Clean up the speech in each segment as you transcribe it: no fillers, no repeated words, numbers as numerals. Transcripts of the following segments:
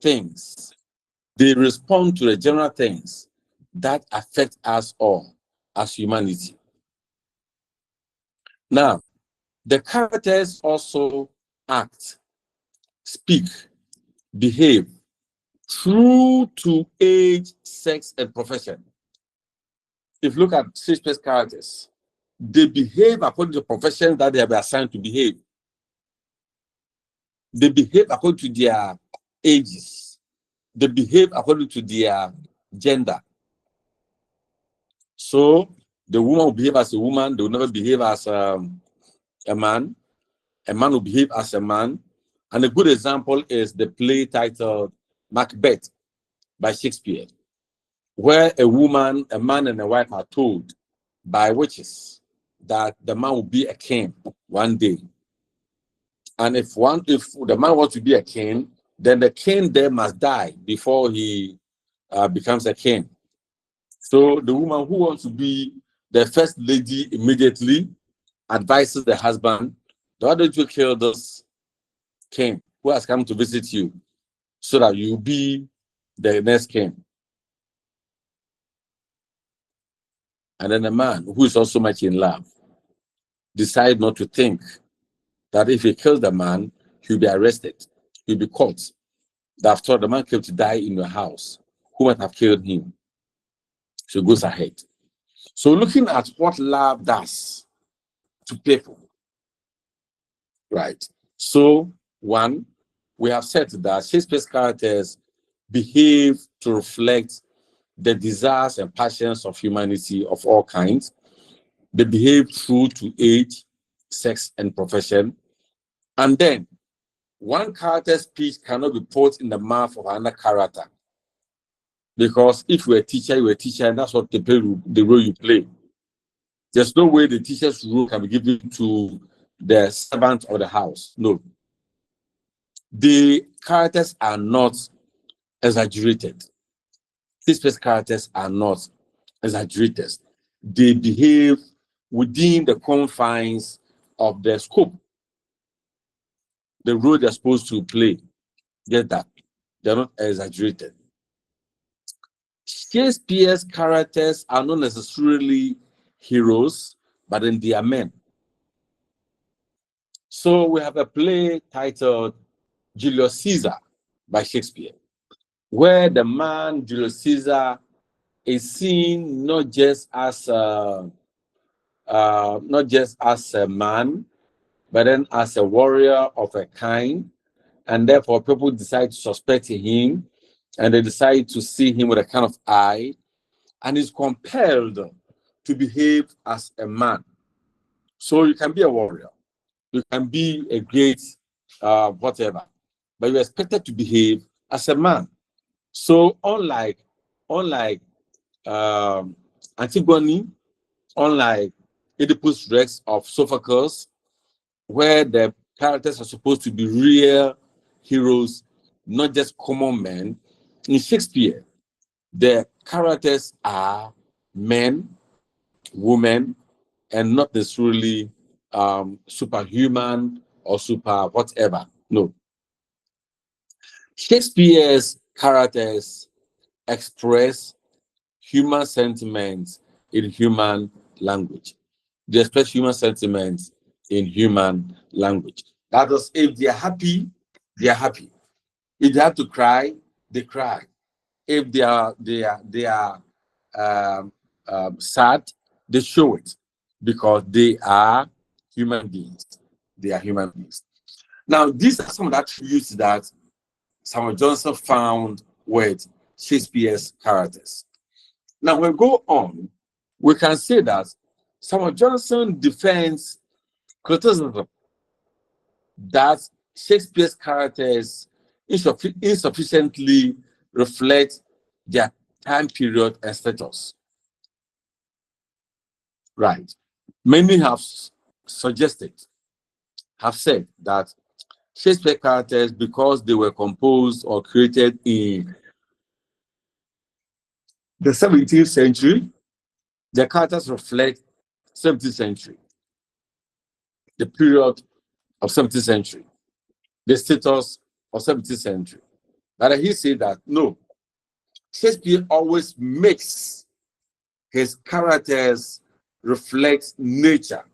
things. They respond to the general things that affect us all as humanity. Now, the characters also act, speak, behave true to age, sex, and profession. If you look at Shakespeare's characters, they behave according to the profession that they have been assigned to behave. They behave according to their ages. They behave according to their gender. So the woman will behave as a woman. They will never behave as a man. A man will behave as a man. And a good example is the play titled Macbeth by Shakespeare, where a man and a wife are told by witches that the man will be a king one day. And if the man wants to be a king, then the king there must die before he becomes a king. So the woman who wants to be the first lady immediately advises the husband, why don't you kill this king who has come to visit you so that you'll be the next king? And then the man, who is also much in love, decides not to think that if he kills the man, he'll be arrested, he'll be caught. After all, the man came to die in your house. Who might have killed him? So he goes ahead. So looking at what love does to people, right? So one, we have said that Shakespeare's characters behave to reflect the desires and passions of humanity of all kinds. They behave true to age, sex, and profession. And then one character's speech cannot be put in the mouth of another character. Because if you're a teacher, and that's what the role you play. There's no way the teacher's role can be given to the servant of the house. No. The characters are not exaggerated. These characters are not exaggerated. They behave within the confines of the scope, the role they're supposed to play. Get that? They're not exaggerated. Shakespeare's characters are not necessarily heroes, but then they are men. So we have a play titled Julius Caesar by Shakespeare, where the man Julius Caesar is seen not just as a man, but then as a warrior of a kind, and therefore people decide to suspect him, and they decide to see him with a kind of eye, and is compelled to behave as a man. So you can be a warrior, you can be a great whatever, but you're expected to behave as a man. So unlike Antigone, unlike Oedipus Rex of Sophocles, where the characters are supposed to be real heroes, not just common men, in Shakespeare, the characters are men, women, and not necessarily superhuman or super whatever. No. Shakespeare's characters express human sentiments in human language. They express human sentiments in human language. That is, if they are happy, they are happy. If they have to cry, they cry. If they are sad, they show it because they are human beings. They are human beings. Now, these are some of the attributes that Samuel Johnson found with Shakespeare's characters. Now, when we go on, we can say that Samuel Johnson defends criticism that Shakespeare's characters insufficiently reflect their time period and status. Right. Many have said that Shakespeare characters, because they were composed or created in the 17th century, their characters reflect 17th century, the period of 17th century, the status of 17th century. But he said that no, Shakespeare always makes his characters reflect nature.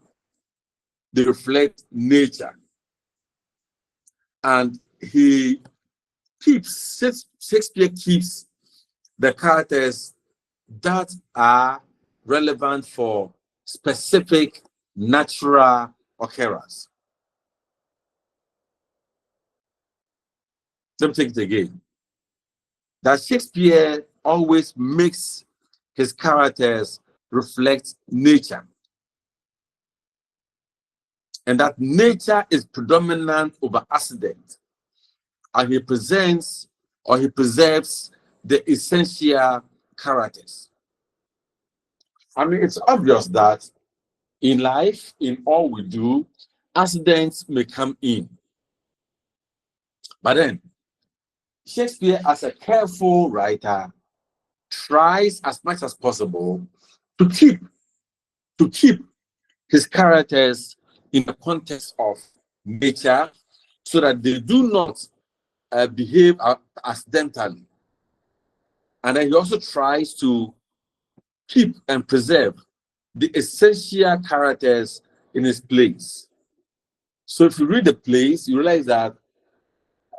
They reflect nature. And Shakespeare keeps the characters that are relevant for specific natural occurrence. Let me take it again. That Shakespeare always makes his characters reflect nature. And that nature is predominant over accident. And he presents or he preserves the essential characters. I mean, it's obvious that in life, in all we do, accidents may come in. But then, Shakespeare, as a careful writer, tries as much as possible to keep his characters in the context of nature so that they do not behave accidentally. And then he also tries to keep and preserve the essential characters in his plays. So if you read the plays, you realize that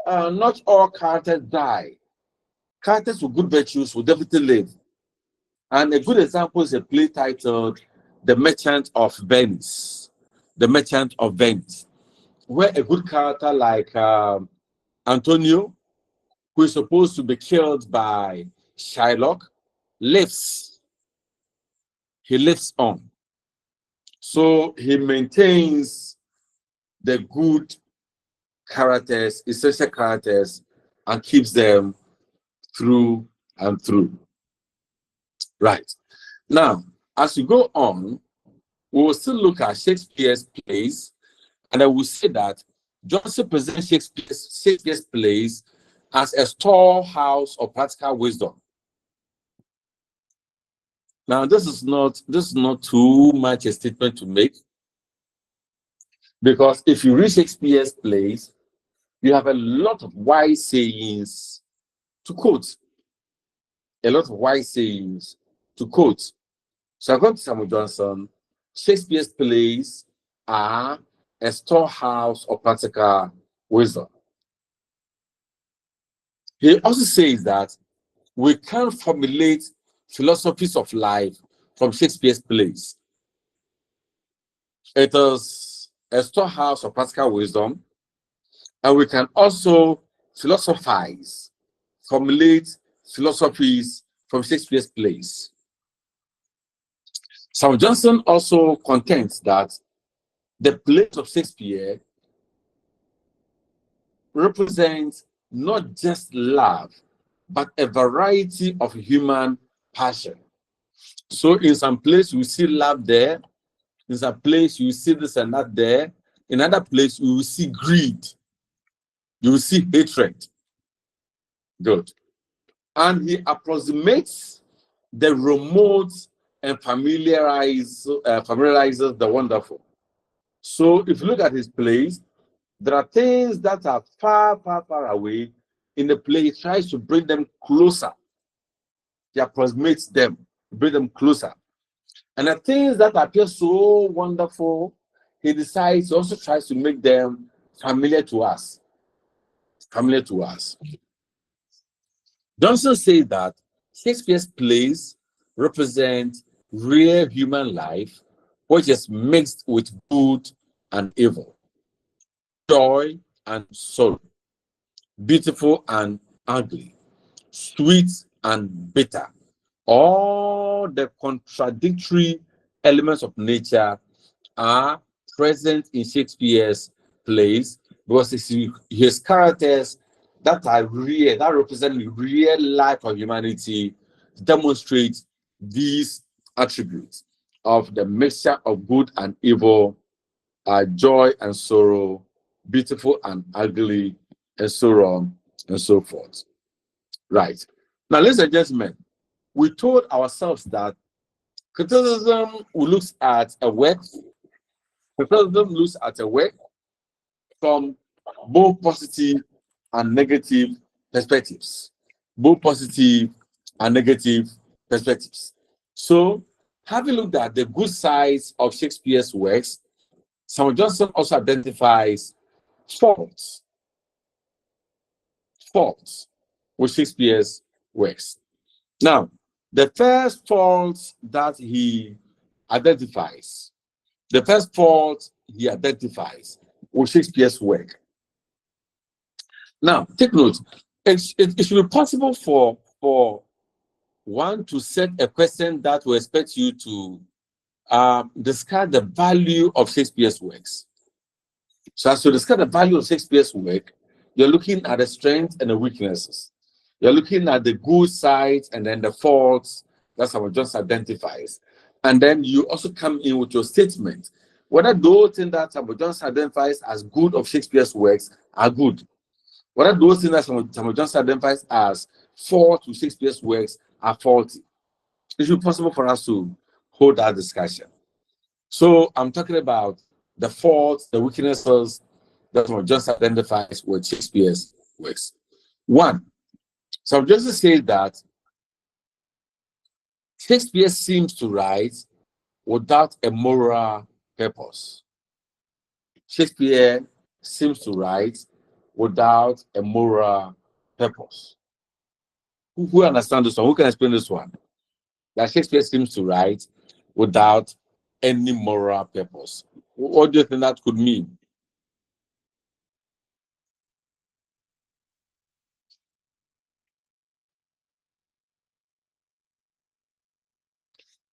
not all characters die. Characters with good virtues will definitely live. And a good example is a play titled The Merchant of Venice. The Merchant of Venice, where a good character like Antonio, who is supposed to be killed by Shylock, lives. He lives on. So he maintains the good characters, essential characters, and keeps them through and through. Right. Now, as we go on, we will still look at Shakespeare's plays, and I will say that Johnson presents Shakespeare's plays as a storehouse of practical wisdom. Now, this is not too much a statement to make, because if you read Shakespeare's plays, you have a lot of wise sayings to quote. A lot of wise sayings to quote. So according to Samuel Johnson, Shakespeare's plays are a storehouse of practical wisdom. He also says that we can formulate philosophies of life from Shakespeare's plays. It is a storehouse of practical wisdom, and we can also philosophize, formulate philosophies from Shakespeare's plays. Samuel Johnson also contends that the plays of Shakespeare represent not just love, but a variety of human passion. So in some place you see love there, in some place you see this and that there, in another place you will see greed, you will see hatred. Good. And he approximates the remote and familiarizes the wonderful. So if you look at his plays, there are things that are far, far, far away. In the play, he tries to bring them closer. He approximates them, bring them closer. And the things that appear so wonderful, he decides, he also tries to make them familiar to us. Familiar to us. Johnson says that Shakespeare's plays represent real human life, which is mixed with good and evil, joy and sorrow, beautiful and ugly, sweet and bitter. All the contradictory elements of nature are present in Shakespeare's plays because his characters that are real, that represent the real life of humanity, demonstrate these attributes of the mixture of good and evil, joy and sorrow, beautiful and ugly, and so on and so forth. Right. Now, ladies and gentlemen, we told ourselves that criticism looks at a work. Criticism looks at a work from both positive and negative perspectives, both positive and negative perspectives. So, having looked at the good sides of Shakespeare's works, Samuel Johnson also identifies faults with Shakespeare's works. Now, the first fault that he identifies, with Shakespeare's work. Now, take note, it should be possible for one to set a question that will expect you to discuss the value of Shakespeare's works. So as to discuss the value of Shakespeare's work, you're looking at the strengths and the weaknesses. You're looking at the good sides and then the faults that someone just identifies. And then you also come in with your statement, whether those things that someone just identifies as good of Shakespeare's works are good. Whether those things that someone just identifies as fault to Shakespeare's works are faulty. It should be possible for us to hold that discussion. So I'm talking about the faults, the weaknesses that one just identifies with Shakespeare's works. One, so just to say that Shakespeare seems to write without a moral purpose. Shakespeare seems to write without a moral purpose. Who understands this one? Who can explain this one? That Shakespeare seems to write without any moral purpose. What do you think that could mean?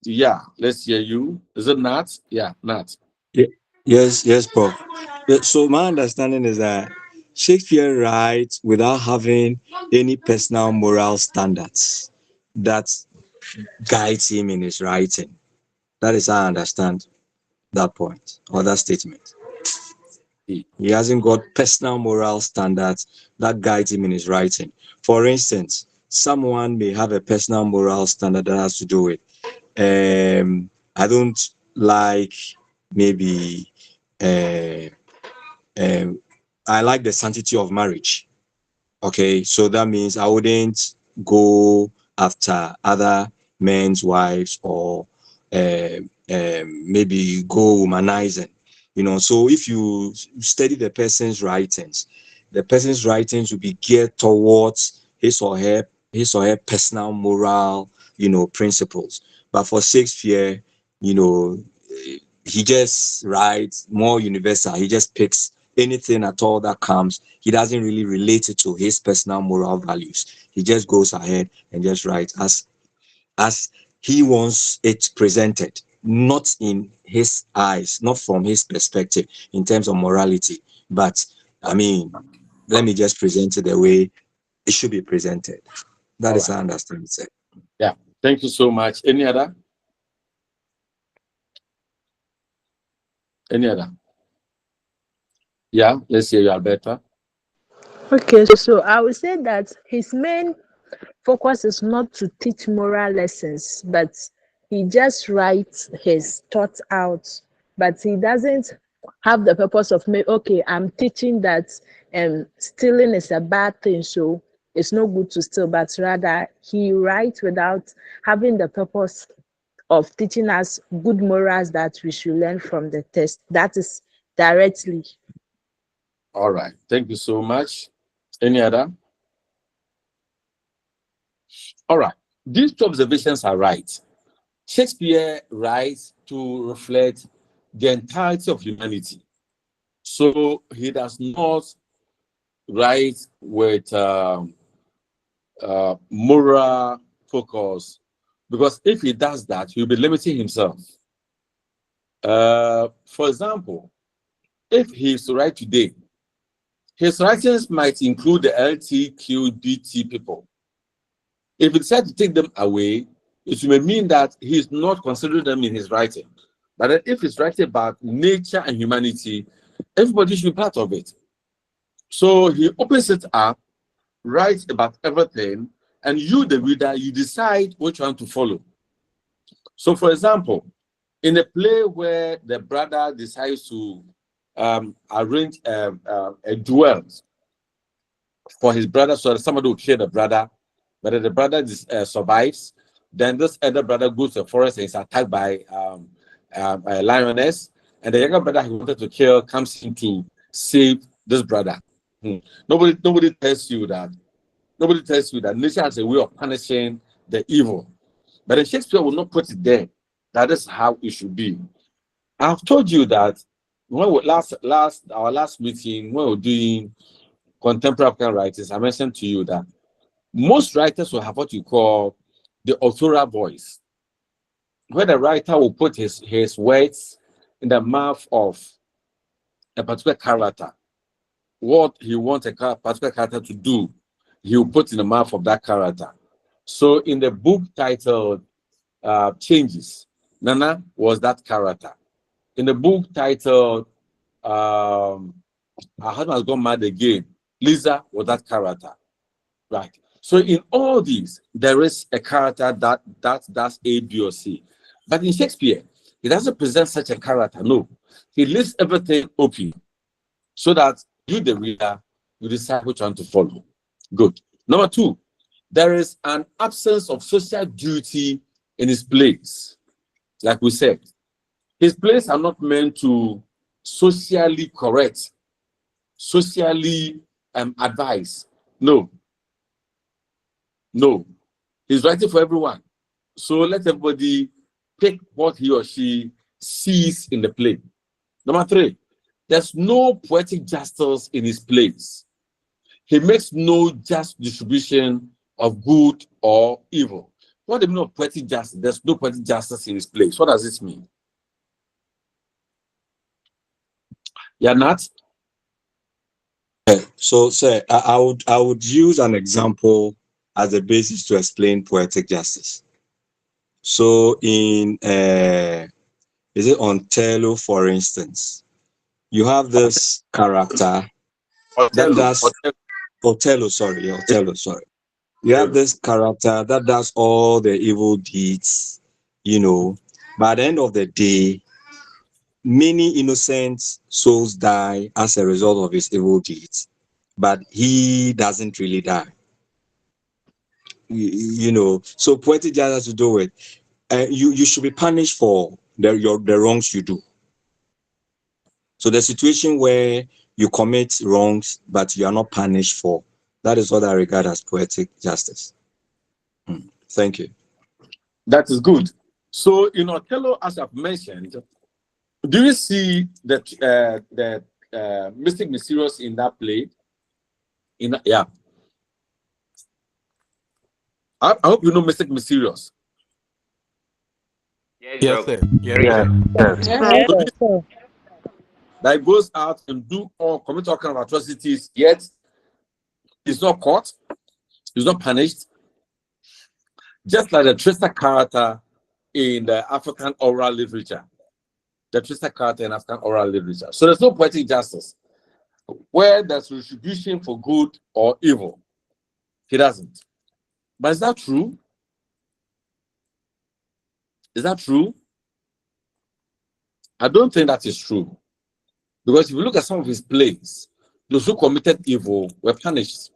Yeah, let's hear you. Is it Nat? Yeah, Nat. Yeah. Yes, Prof. So my understanding is that Shakespeare writes without having any personal moral standards that guides him in his writing. That is how I understand that point or that statement. He hasn't got personal moral standards that guide him in his writing. For instance, someone may have a personal moral standard that has to do with I don't like maybe I like the sanctity of marriage. Okay, so that means I wouldn't go after other men's wives or maybe go womanizing. So if you study the person's writings will be geared towards his or her personal moral principles. But for Shakespeare, he just writes more universal. He just picks anything at all that comes. He doesn't really relate it to his personal moral values. He just goes ahead and just writes as he wants it presented, not in his eyes, not from his perspective in terms of morality. But I mean, let me just present it the way it should be presented. That is how I understand it. Yeah, thank you so much. Any other? Yeah, let's hear you, Alberta. Okay, so I would say that his main focus is not to teach moral lessons, but he just writes his thoughts out. But he doesn't have the purpose of okay, I'm teaching that stealing is a bad thing, so it's not good to steal, but rather he writes without having the purpose of teaching us good morals that we should learn from the text. That is directly. All right, thank you so much. Any other? All right, these two observations are right. Shakespeare writes to reflect the entirety of humanity. So he does not write with moral focus, because if he does that, he'll be limiting himself. For example, if he's to write today, his writings might include the LGBTQ people. If he decides to take them away, it may mean that he's not considering them in his writing. But then if he's writing about nature and humanity, everybody should be part of it. So he opens it up, writes about everything, and you, the reader, you decide which one to follow. So, for example, in a play where the brother decides to arrange a duel, for his brother, so that somebody will kill the brother, but if the brother survives, then this other brother goes to the forest and is attacked by a lioness, and the younger brother he wanted to kill comes in to save this brother. Nobody tells you that. Nobody tells you that nature has a way of punishing the evil, but then Shakespeare will not put it there. That is how it should be. I've told you that when we our last meeting, when we were doing contemporary African writers, I mentioned to you that most writers will have what you call the authorial voice, where the writer will put his words in the mouth of a particular character. What he wants a particular character to do, he will put in the mouth of that character. So in the book titled Changes, Nana was that character. In the book titled Her Husband Has Gone Mad Again, Lisa was that character. Right. So in all these, there is a character that's A, B, or C. But in Shakespeare, he doesn't present such a character. No. He leaves everything open so that you, the reader, you decide which one to follow. Good. Number two, there is an absence of social duty in his plays. Like we said, his plays are not meant to socially correct, socially advise. No. No. He's writing for everyone. So let everybody pick what he or she sees in the play. Number three, there's no poetic justice in his plays. He makes no just distribution of good or evil. What do you mean of poetic justice? There's no poetic justice in his plays. What does this mean? You're not? So, sir, I would use an example as a basis to explain poetic justice. So, in is it Othello, for instance? You have this character Othello. Othello, sorry. You have this character that does all the evil deeds, By the end of the day, many innocent souls die as a result of his evil deeds, but he doesn't really die. So poetic justice has to do with you should be punished for the wrongs you do. So the situation where you commit wrongs but you are not punished for, that is what I regard as poetic justice. Thank you. That is good. So in Othello, as I've mentioned, do you see the Mystic Mysterious in that play? Yeah. I hope you know Mystic Mysterious. Yes, sir. Yes. That goes out and commit all kind of atrocities, yet he's not caught, he's not punished. Just like the Tristan character in the African oral literature. The Tristan character in African oral literature. So there's no poetic justice. Where there's retribution for good or evil, he doesn't. But is that true? Is that true? I don't think that is true. Because if you look at some of his plays, those who committed evil were punished.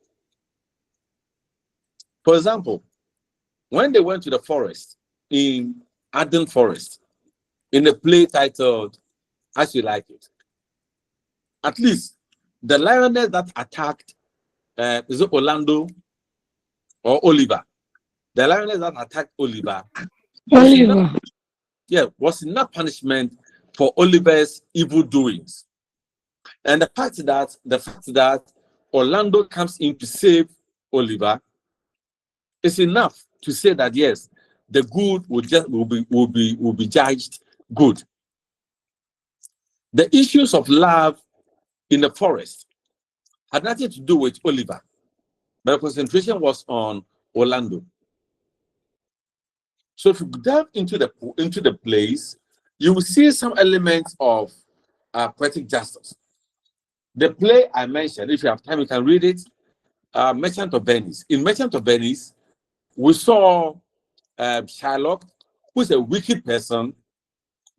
For example, when they went to the forest, in Arden Forest, in a play titled As You Like It, at least the lioness that attacked, is it Orlando or Oliver? The lioness that attacked Oliver was enough punishment for Oliver's evil doings. And the fact that Orlando comes in to save Oliver is enough to say that yes, the good will be judged good. The issues of love in the forest had nothing to do with Oliver, but the concentration was on Orlando. So if you delve into the plays, you will see some elements of poetic justice. The play I mentioned, if you have time, you can read it. Merchant of Venice. In Merchant of Venice, we saw Shylock, who is a wicked person,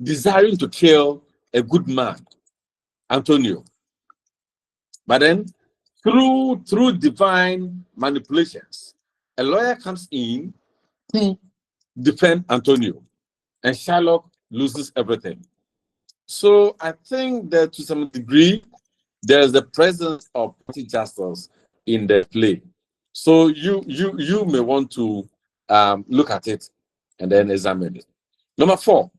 desiring to kill a good man, Antonio. But then through divine manipulations, a lawyer comes in to defend Antonio, and Sherlock loses everything. So I think that to some degree, there's the presence of poetic justice in the play. So you may want to look at it and then examine it. Number 4,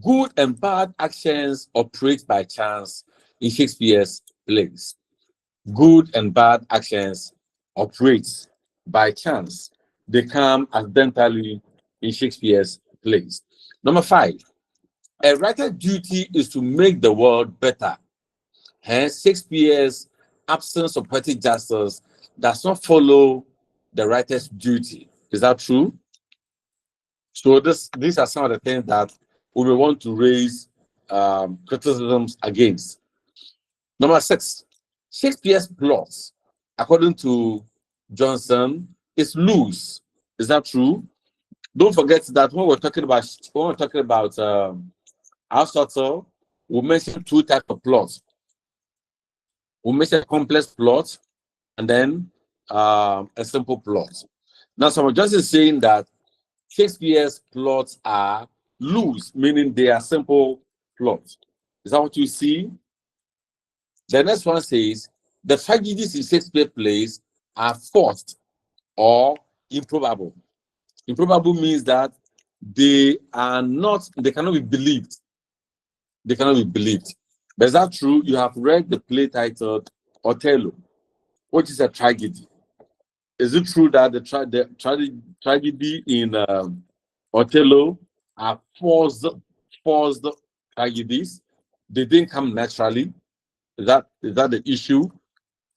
good and bad actions operate by chance in Shakespeare's plays. Good and bad actions operate by chance. They come accidentally in Shakespeare's plays. Number 5, a writer's duty is to make the world better. Hence, Shakespeare's absence of poetic justice does not follow the writer's duty. Is that true? So these are some of the things that we will want to raise criticisms against. Number 6, Shakespeare's plots, according to Johnson, is loose. Is that true? Don't forget that when we're talking about Aristotle, we mentioned 2 types of plots. We mentioned complex plots and then a simple plot. Now, someone just is saying that Shakespeare's plots are loose, meaning they are simple plots. Is that what you see? The next one says the tragedies in Shakespeare plays are forced or improbable. Improbable means that they cannot be believed. They cannot be believed. But is that true? You have read the play titled Othello, which is a tragedy. Is it true that the tragedy in Othello are forced tragedies? They didn't come naturally. Is that the issue?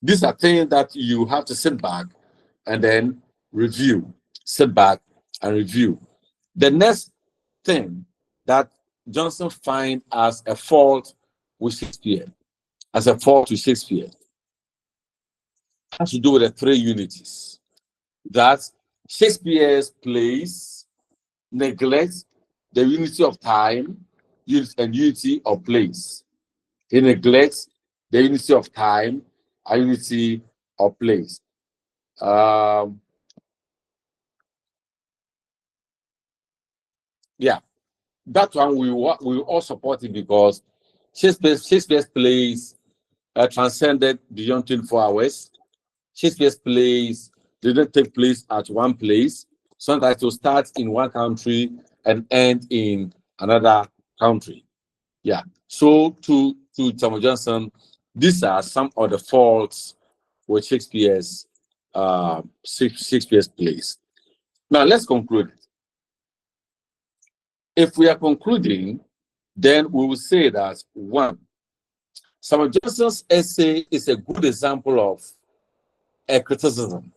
These are things that you have to sit back and then review. Sit back and review. The next thing that Johnson finds as a fault with Shakespeare, has to do with the 3 unities. That Shakespeare's plays neglect the unity of time and unity of place. He neglects the unity of time and unity of place. Yeah, that one we all support it because Shakespeare's plays transcended beyond 24 hours. Shakespeare's plays didn't take place at one place. Sometimes to start in one country and end in another country. Yeah. So to Samuel Johnson, these are some of the faults with Shakespeare's plays. Now let's conclude. If we are concluding, then we will say that 1, Samuel Johnson's essay is a good example of a criticism,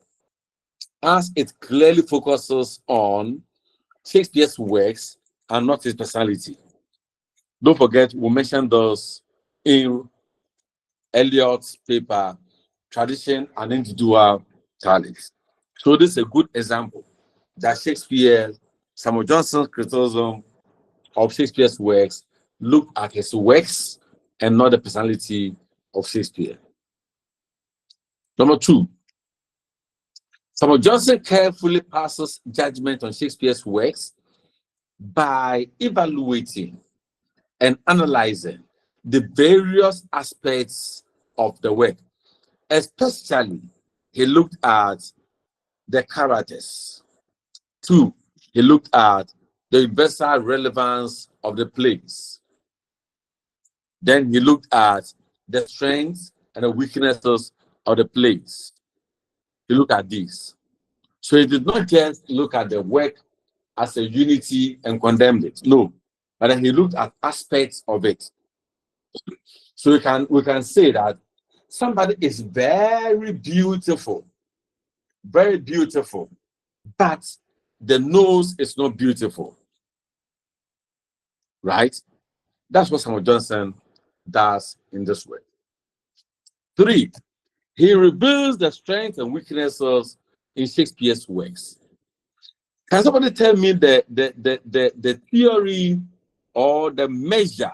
as it clearly focuses on Shakespeare's works and not his personality. Don't forget, we mentioned those in Eliot's paper, Tradition and Individual Talent. So this is a good example that Samuel Johnson's criticism of Shakespeare's works look at his works and not the personality of Shakespeare. Number 2, Samuel Johnson carefully passes judgment on Shakespeare's works by evaluating and analyzing the various aspects of the work. Especially, he looked at the characters. 2, he looked at the universal relevance of the plays. Then he looked at the strengths and the weaknesses of the plays. He looked at these. So he did not just look at the work as a unity and condemned it. No, but then he looked at aspects of it. So we can say that somebody is very beautiful, but the nose is not beautiful. Right? That's what Samuel Johnson does in this way. 3, he reveals the strengths and weaknesses in Shakespeare's works. Can somebody tell me the theory or the measure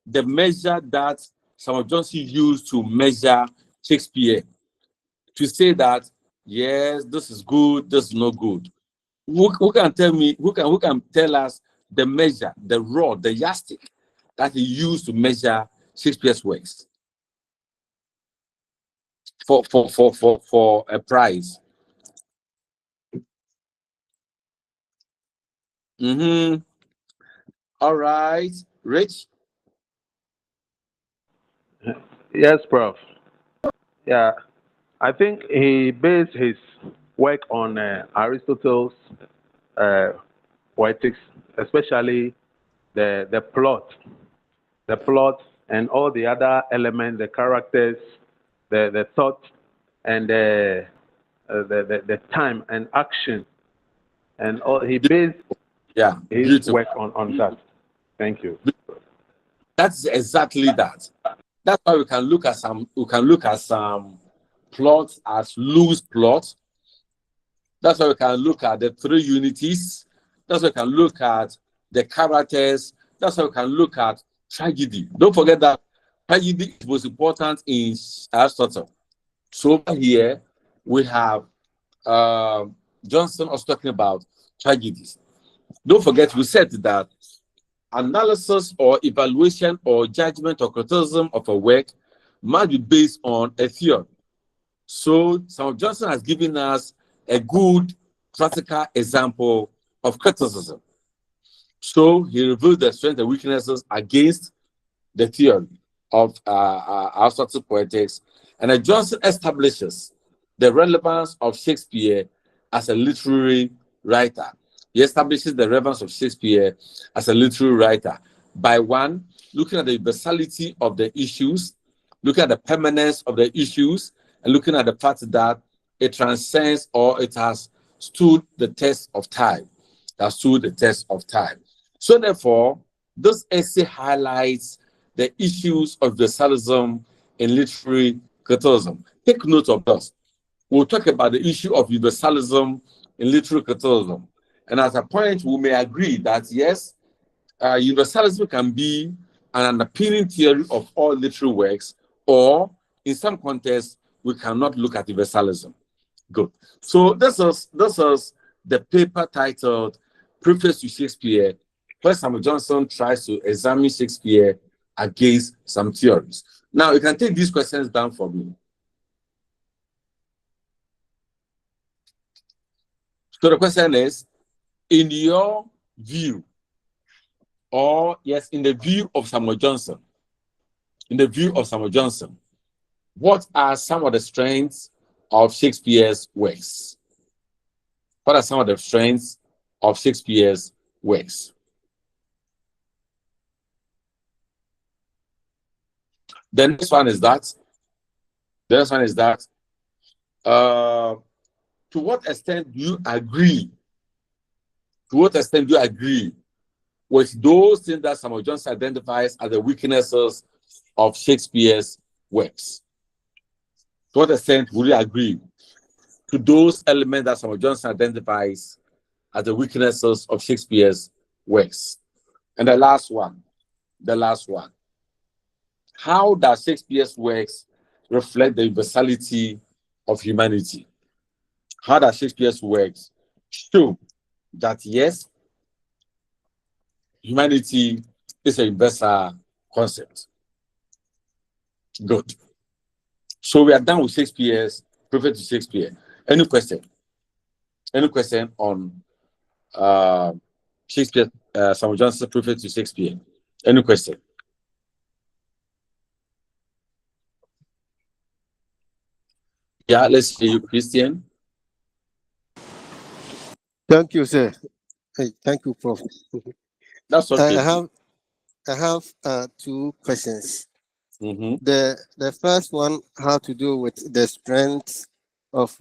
that Samuel Johnson used to measure Shakespeare to say that yes, this is good, this is not good? Who can tell me? Who can tell us the measure, the rod, the yardstick that he used to measure Shakespeare's works for a prize? All right, Rich. Yes, Prof. Yeah, I think he based his work on Aristotle's uh, poetics, especially the plot, and all the other elements, the characters, the thought, and the time and action, and all. He based Yeah, his beautiful. work on that. Thank you. That's exactly that. That's why we can look at some plots as loose plots. That's why we can look at the three unities. That's why we can look at the characters. That's why we can look at tragedy. Don't forget that tragedy is most important in Aristotle. So over here we have Johnson was talking about tragedies. Don't forget we said that analysis or evaluation or judgment or criticism of a work must be based on a theory. So Samuel Johnson has given us a good practical example of criticism. So he revealed the strengths and weaknesses against the theory of Aristotle poetics, and Johnson establishes the relevance of Shakespeare as a literary writer. He establishes the relevance of Shakespeare as a literary writer by one, looking at the universality of the issues, looking at the permanence of the issues, and looking at the fact that it transcends or it has stood the test of time. Has stood the test of time. So therefore, this essay highlights the issues of universalism in literary criticism. Take note of this. We'll talk about the issue of universalism in literary criticism. And as a point, we may agree that yes, universalism can be an underpinning theory of all literary works, or in some contexts, we cannot look at universalism. Good. So this is the paper titled Preface to Shakespeare, where Samuel Johnson tries to examine Shakespeare against some theories. Now, you can take these questions down for me. So the question is, in your view, or yes, in the view of Samuel Johnson, what are some of the strengths of Shakespeare's works? What are some of the strengths of Shakespeare's works? The next one is that, to what extent do you agree? To what extent do you agree with those things that Samuel Johnson identifies as the weaknesses of Shakespeare's works? To what extent would you agree to those elements that Samuel Johnson identifies as the weaknesses of Shakespeare's works? And the last one. How does Shakespeare's works reflect the universality of humanity? How does Shakespeare's works show that yes, humanity is a universal concept? Good. So we are done with Shakespeare's Preface to Shakespeare. Any question? Any question on Shakespeare, Samuel Johnson's Preface to Shakespeare? Any question? Yeah, let's hear you, Christian. Thank you, sir. Hey, thank you, Prof. That's okay. I have two questions. Mm-hmm. The first one had to do with the strength of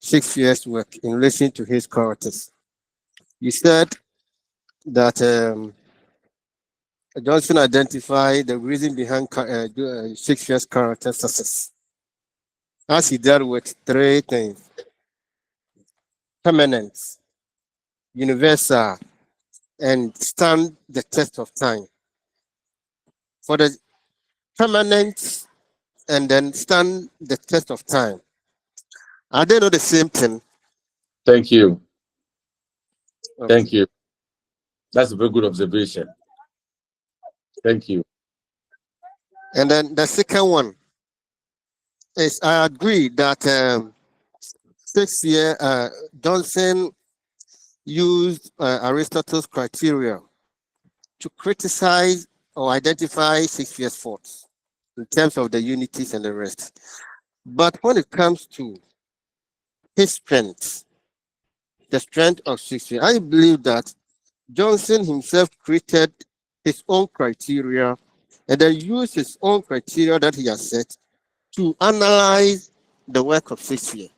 Shakespeare's work in relation to his characters. You said that Johnson identified the reason behind Shakespeare's character success, as he dealt with three things: permanence, universal, and stand the test of time. For the permanent and then stand the test of time. Are they not the same thing? Thank you. Okay. Thank you. That's a very good observation. Thank you. And then the second one is I agree that 6 year Johnson used Aristotle's criteria to criticize or identify 6 years faults in terms of the unities and the rest. But when it comes to his strengths, the strength of 6 years, I believe that Johnson himself created his own criteria and then used his own criteria that he has set to analyze the work of 6 years.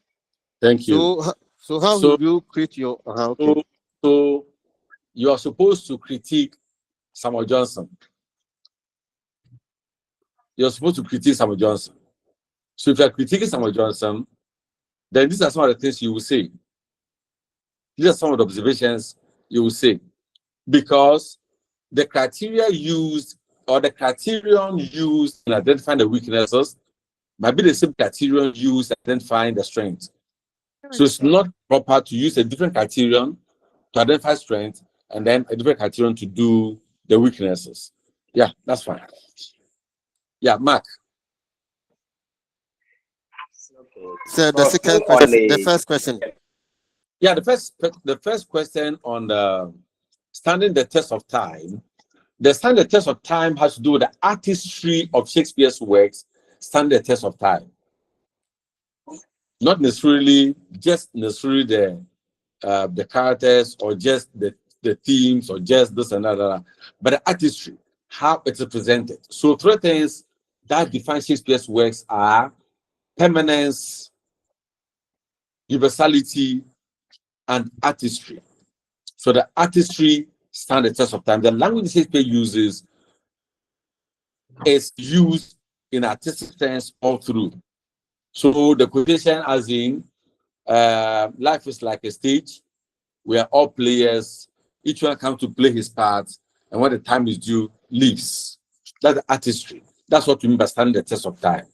Thank you. So how So- will you create your okay. So you are supposed to critique Samuel Johnson. You're supposed to critique Samuel Johnson. So if you are critiquing Samuel Johnson, then these are some of the things you will say. These are some of the observations you will say. Because the criteria used or the criterion used in identifying the weaknesses might be the same criterion used in identifying the strength. So it's not proper to use a different criterion to identify strength and then a different criterion to do the weaknesses. Yeah, that's fine. Yeah, Mark. So the second question, the first question. Yeah, the first question on the standing the test of time. The standing the test of time has to do with the artistry of Shakespeare's works, standing the test of time. Not necessarily the characters or just the themes or just this and that, but the artistry, how it is presented. So three things that define Shakespeare's works are permanence, universality, and artistry. So the artistry stands the test of time. The language Shakespeare uses is used in artistic sense all through. So the quotation as in life is like a stage. We are all players. Each one comes to play his part, and when the time is due, leaves. That's the artistry. That's what we mean by standing the test of time.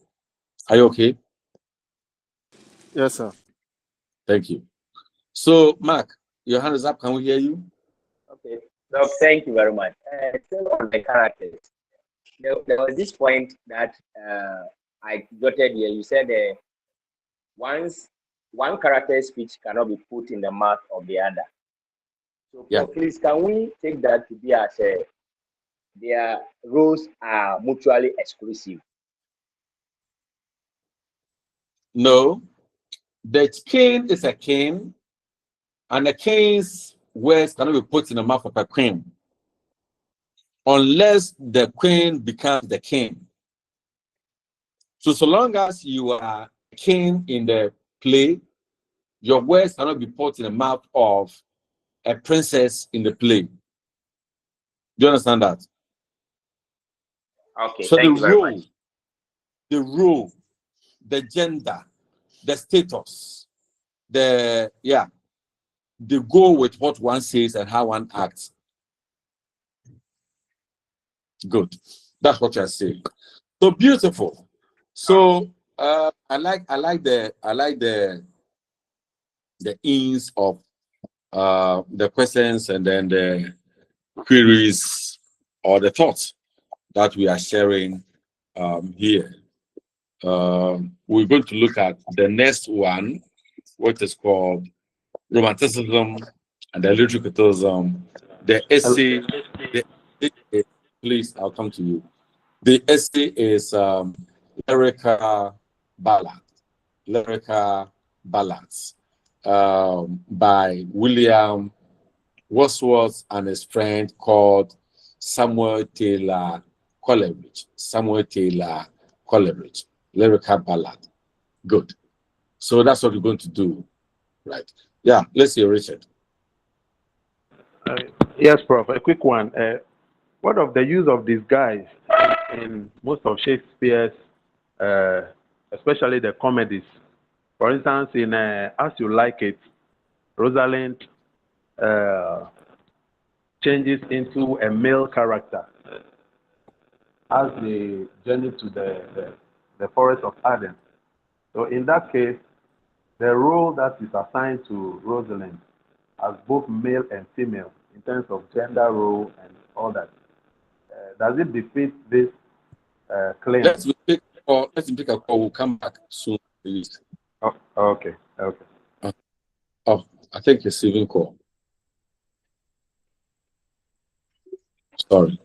Are you okay? Yes, sir. Thank you. So, Mark, your hand is up. Can we hear you? Okay. So thank you very much. Still on the characters, there was this point that I jotted here. You said once one character's speech cannot be put in the mouth of the other. So Yeah. please, can we take that to be as their roles are mutually exclusive? No. The king is a king, and the king's words cannot be put in the mouth of a queen unless the queen becomes the king. So long as you are a king in the play, your words cannot be put in the mouth of a princess in the play. Do you understand that? Okay, So thank you very much. the role, the gender, the status, they go with what one says and how one acts. Good. That's what you're saying. So beautiful. So I like the ease of the questions and then the queries or the thoughts that we are sharing here. We're going to look at the next one, what is called Romanticism and the Literary Criticism. The essay, please, I'll come to you. The essay is Lyrica Ballads by William Wordsworth and his friend called Samuel Taylor Coleridge. Lyrical ballad. Good. So that's what we're going to do. Right. Yeah, let's hear Richard. Yes, Prof. A quick one. What of the use of disguise in most of Shakespeare's, especially the comedies? For instance, in As You Like It, Rosalind changes into a male character as they journey to the forest of Eden. So in that case, the role that is assigned to Rosalind as both male and female in terms of gender role and all that, does it defeat this claim? Let's take a call. We'll come back soon, please. Oh, okay. Oh, I think it's even call. Sorry.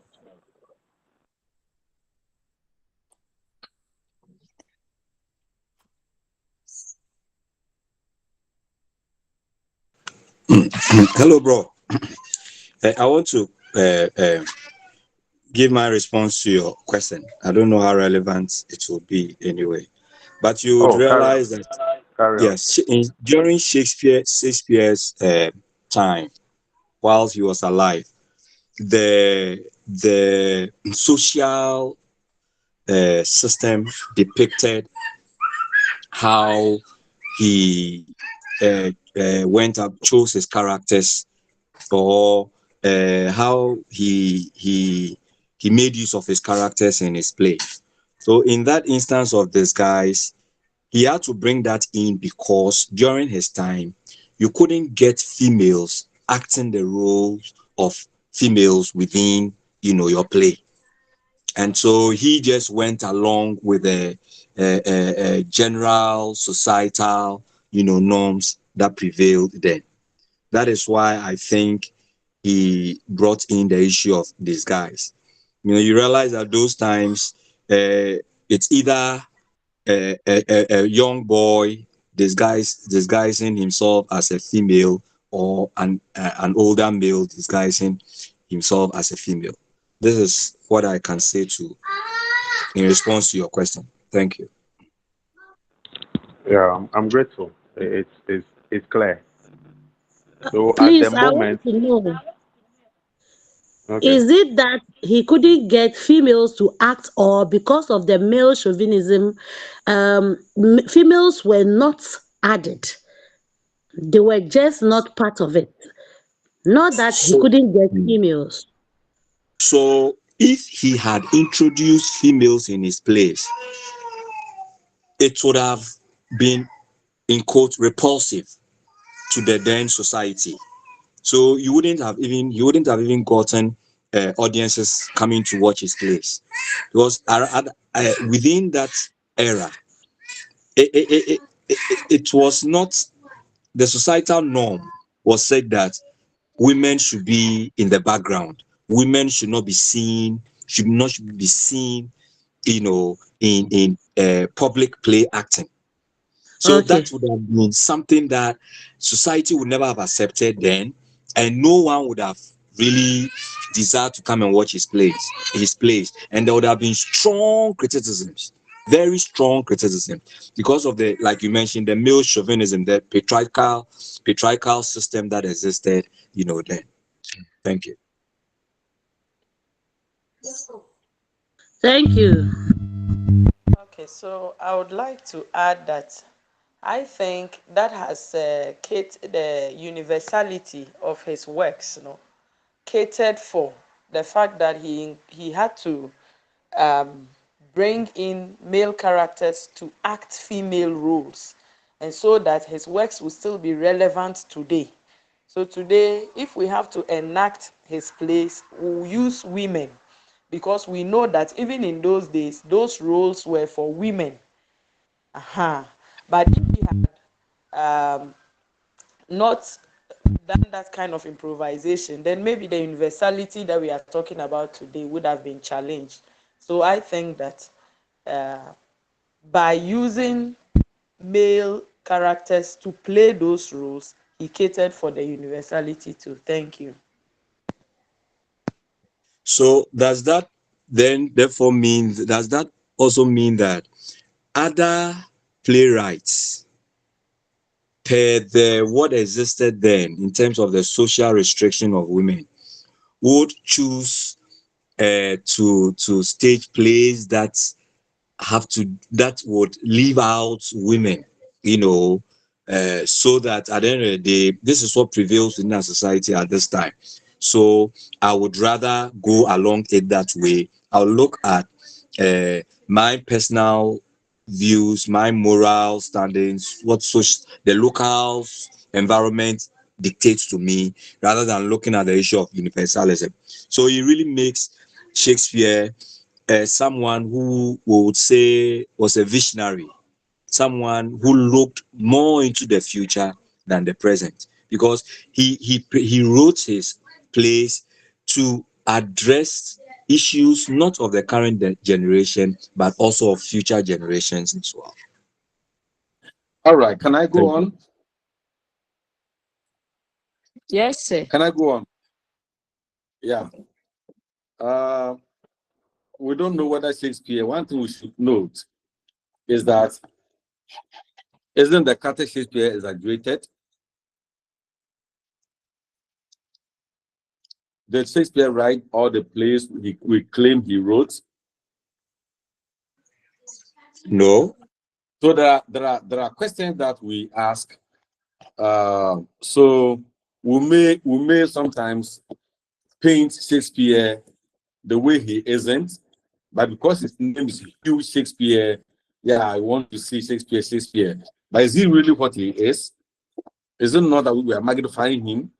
Hello, bro. I want to give my response to your question. I don't know how relevant it will be anyway, but you would realize that yes, during Shakespeare's time, whilst he was alive, the social system depicted how he went up, chose his characters, or how he made use of his characters in his play. So in that instance of this, guys, he had to bring that in because during his time, you couldn't get females acting the roles of females within, your play. And so he just went along with the general societal, norms that prevailed then. That is why I think he brought in the issue of disguise. You realize that those times, it's either a young boy disguising himself as a female, or an older male disguising himself as a female. This is what I can say in response to your question. Thank you. Yeah, I'm grateful. It's clear. So Please, at the I moment, want to know, okay. is it that he couldn't get females to act, or because of the male chauvinism, females were not added? They were just not part of it. Not that he couldn't get females. So if he had introduced females in his place, it would have been, in quote, repulsive to the then society. So he wouldn't have even gotten audiences coming to watch his plays, because within that era, it was not, the societal norm was said that women should be in the background. Women should not be seen, in public play acting. So that would have been something that society would never have accepted then, and no one would have really desired to come and watch his plays. And there would have been strong criticisms, very strong criticism, because of the, like you mentioned, the male chauvinism, the patriarchal system that existed, then. Thank you. Thank you. Okay, so I would like to add that I think that has the universality of his works, catered for the fact that he had to bring in male characters to act female roles, and so that his works will still be relevant today. So today, if we have to enact his plays, we'll use women, because we know that even in those days, those roles were for women. But if he had not done that kind of improvisation, then maybe the universality that we are talking about today would have been challenged. So I think that by using male characters to play those roles, he catered for the universality too. Thank you. So does that also mean that other playwrights, per what existed then in terms of the social restriction of women, would choose to stage plays that would leave out women, so that at the end of the day, this is what prevails in our society at this time. So I would rather go along it that way. I'll look at my personal views, my moral standings, what the local environment dictates to me, rather than looking at the issue of universalism. So it really makes Shakespeare someone who would say was a visionary, someone who looked more into the future than the present, because he wrote his plays to address issues not of the current generation but also of future generations as well. All right, can I go on? Yes, sir. Can I go on? Yeah. We don't know whether Shakespeare. One thing we should note is that isn't the character Shakespeare exaggerated? Did Shakespeare write all the plays we claim he wrote? No. So there are questions that we ask. So we may sometimes paint Shakespeare the way he isn't, but because his name is Hugh Shakespeare, yeah, I want to see Shakespeare. But is he really what he is? Is it not that we are magnifying him?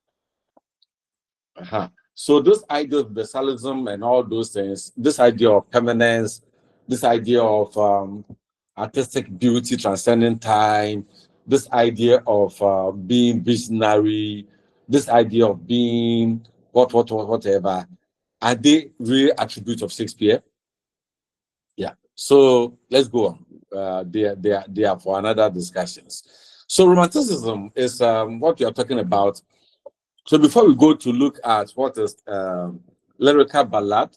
So this idea of universalism and all those things, this idea of permanence, this idea of artistic beauty transcending time, this idea of being visionary, this idea of being whatever, are they real attributes of Shakespeare? Yeah. So let's go on. They are for another discussions. So romanticism is what we are talking about. So before we go to look at what is lyrical ballad,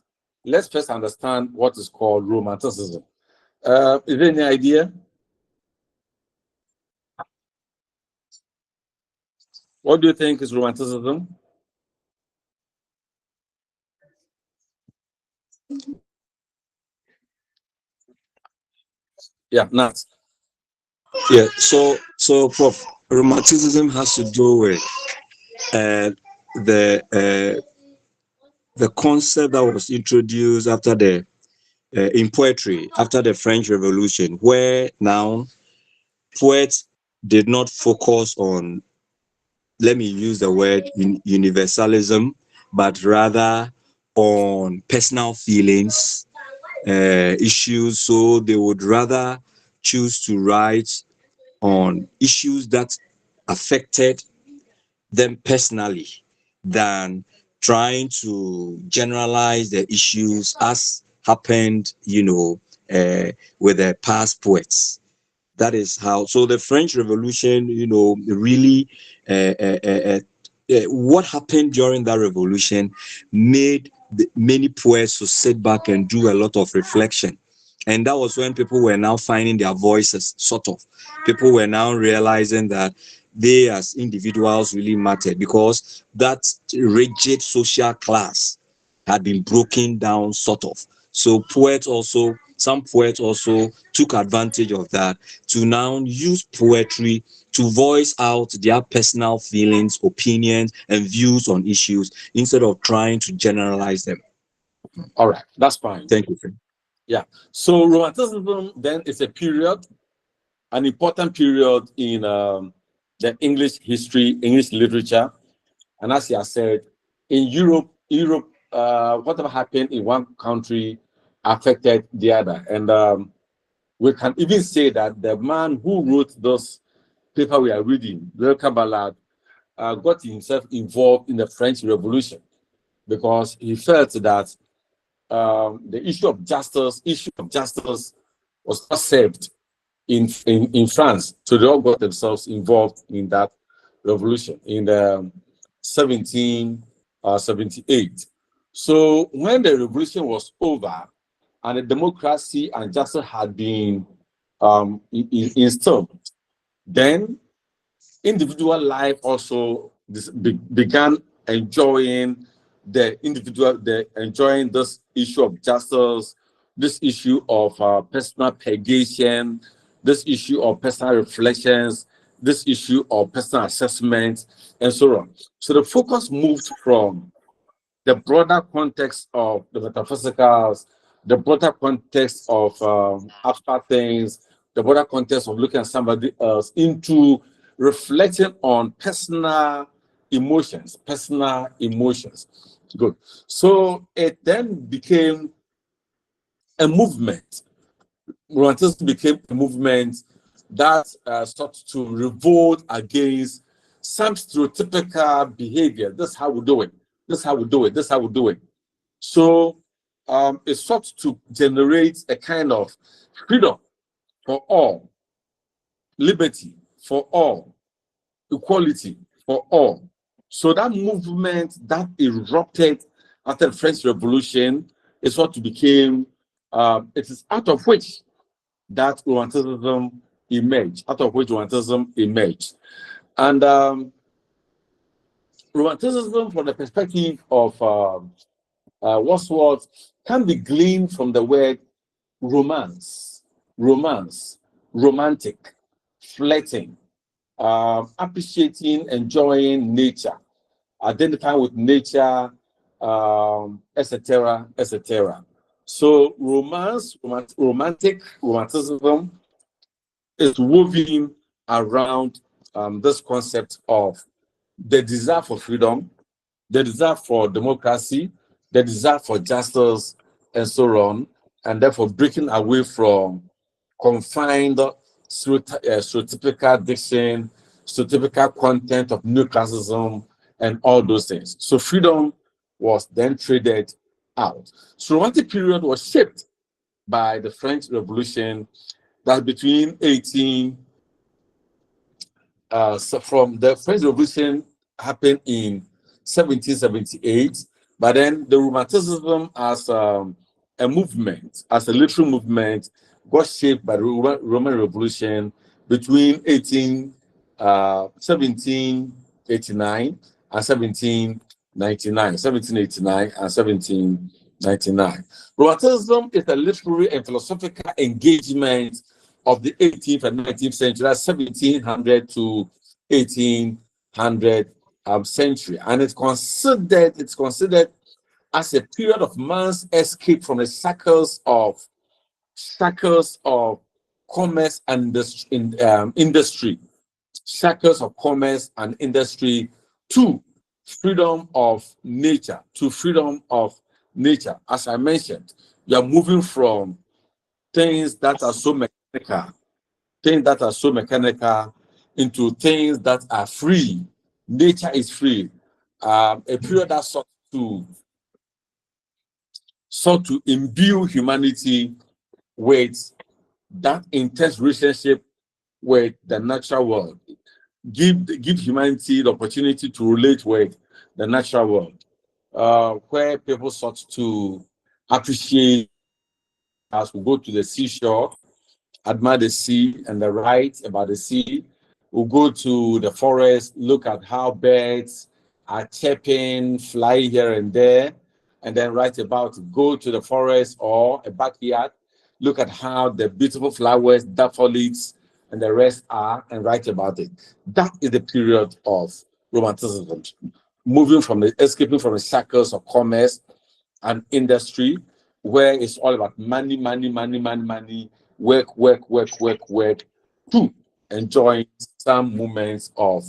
let's first understand what is called romanticism. Is there any idea? What do you think is romanticism? Yeah, Nat. Yeah, so Prof, romanticism has to do with the concept that was introduced after the in poetry after the French Revolution, where now poets did not focus on, let me use the word universalism, but rather on personal feelings, issues. So they would rather choose to write on issues that affected them personally than trying to generalize the issues as happened, with the past poets. That is how. So the French Revolution, really, what happened during that revolution made many poets to sit back and do a lot of reflection. And that was when people were now finding their voices, sort of. People were now realizing that they as individuals really mattered, because that rigid social class had been broken down, sort of. So some poets also took advantage of that to now use poetry to voice out their personal feelings, opinions, and views on issues instead of trying to generalize them. All right, that's fine. Thank you, friend. Yeah. So romanticism then is a period, an important period in the English history, English literature. And as you said, in Europe, whatever happened in one country affected the other. And we can even say that the man who wrote those paper we are reading, lyrical ballad, got himself involved in the French Revolution because he felt that the issue of justice was not saved in France. So they all got themselves involved in that revolution in the 1778. So when the revolution was over and the democracy and justice had been installed, then individual life also began enjoying enjoying this issue of justice, this issue of personal purgation, this issue of personal reflections, this issue of personal assessment, and so on. So the focus moved from the broader context of the metaphysicals, the broader context of abstract things, the broader context of looking at somebody else into reflecting on personal emotions. Good. So it then became a movement. Romanticism became a movement that sought to revolt against some stereotypical behavior. This is how we do it. This is how we do it. This is how we do it. So it sought to generate a kind of freedom for all, liberty for all, equality for all. So that movement that erupted after the French Revolution is what became, it is out of which that Romanticism emerged, And Romanticism, from the perspective of Wordsworth, can be gleaned from the word romance, romantic, flirting, appreciating, enjoying nature, identifying with nature, etc., etc. So romanticism is woven around this concept of the desire for freedom, the desire for democracy, the desire for justice, and so on, and therefore breaking away from confined stereotypical diction, stereotypical content of neoclassicism, and all those things. So freedom was then traded out. So romantic period was shaped by the French Revolution. That between so from the French Revolution happened in 1778, but then the Romanticism as a movement, as a literary movement, got shaped by the Roman Revolution between 1789 and 1799. Romanticism is a literary and philosophical engagement of the 18th and 19th century, that's 1700 to 1800 century, and it's considered as a period of man's escape from the shackles of commerce and industry, shackles of commerce and industry to freedom of nature, As I mentioned, you are moving from things that are so mechanical, into things that are free. Nature is free. A period that sought to imbue humanity with that intense relationship with the natural world. Give humanity the opportunity to relate with the natural world, where people sought to appreciate. As we go to the seashore, admire the sea and the write about the sea. We'll go to the forest, look at how birds are chirping, fly here and there, and then write about it. Go to the forest or a backyard, look at how the beautiful flowers, daffodils, and the rest are, and write about it. That is the period of Romanticism, escaping from the shackles of commerce and industry, where it's all about money, work, to enjoying some moments of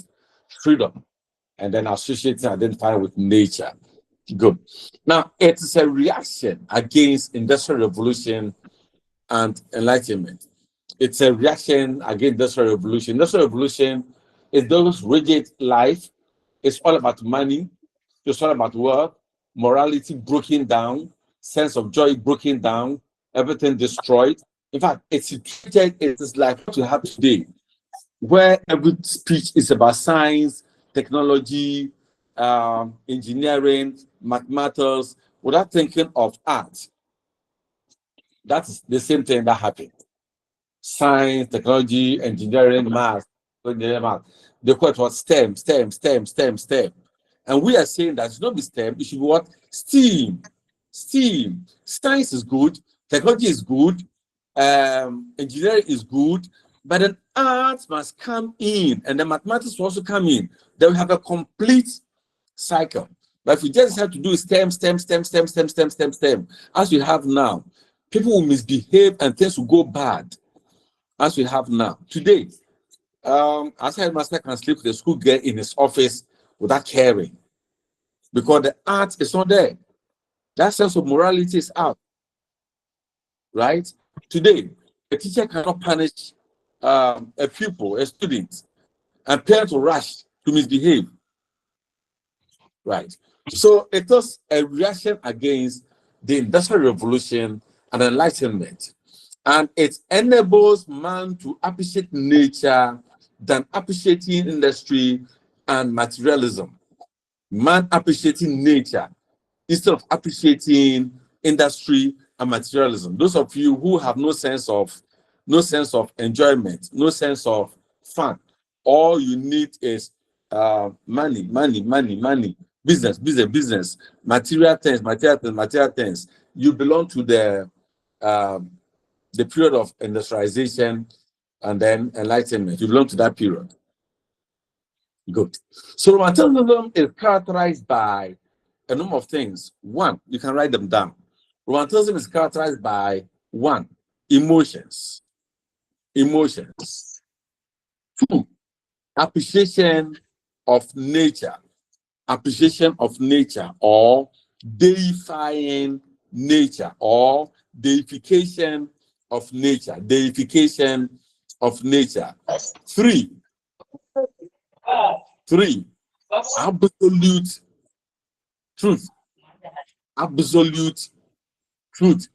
freedom, and then associating, identifying with nature. Good. Now, it is a reaction against industrial revolution and enlightenment. It's a reaction against industrial revolution. Industrial revolution is those rigid life. It's all about money. It's all about work, morality broken down, sense of joy broken down, everything destroyed. In fact, it is like what you have today, where every speech is about science, technology, engineering, mathematics, without thinking of art. That's the same thing that happened. Science, technology, engineering, math. The quote was STEM. And we are saying that it should not be STEM, it should be what? STEAM. Science is good, technology is good, engineering is good, but then art must come in, and the mathematics will also come in. Then we have a complete cycle. But if we just have to do STEM, as we have now, people will misbehave and things will go bad. as we have now. Today, as a headmaster can sleep with a school girl in his office without caring, because the art is not there. That sense of morality is out, right? Today, a teacher cannot punish a pupil, a student, and parents will rush to misbehave, right? So it was a reaction against the Industrial Revolution and Enlightenment, and it enables man to appreciate nature than appreciating industry and materialism. Man appreciating nature instead of appreciating industry and materialism. Those of you who have no sense of enjoyment, no sense of fun, all you need is money, business, material things. You belong to the period of industrialization and then enlightenment. You belong to that period. Good. So romanticism is characterized by a number of things. One, you can write them down. Romanticism is characterized by one, emotions. Two, appreciation of nature or deifying nature or deification of nature. Three, absolute truth.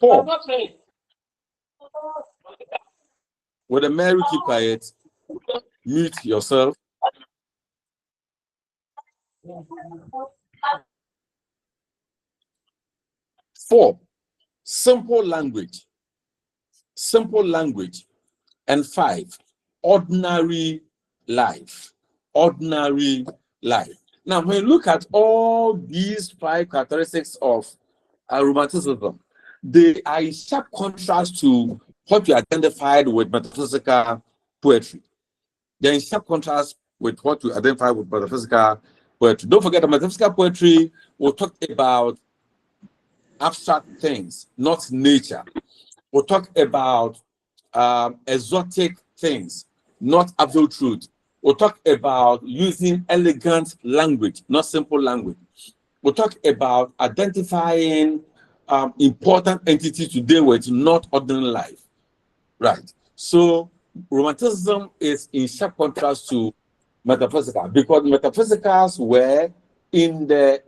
Four, with a Mary keep quiet, mute yourself. 4, simple language. And 5, ordinary life. Now, when you look at all these 5 characteristics of romanticism, they are in sharp contrast to what you identified with metaphysical poetry. They're in sharp contrast with what you identify with metaphysical poetry. Don't forget that metaphysical poetry will talk about abstract things, not nature. We'll talk about exotic things, not absolute truth. We'll talk about using elegant language, not simple language. We'll talk about identifying important entities to deal with, not ordinary life. Right. So romanticism is in sharp contrast to metaphysical, because metaphysicals were in the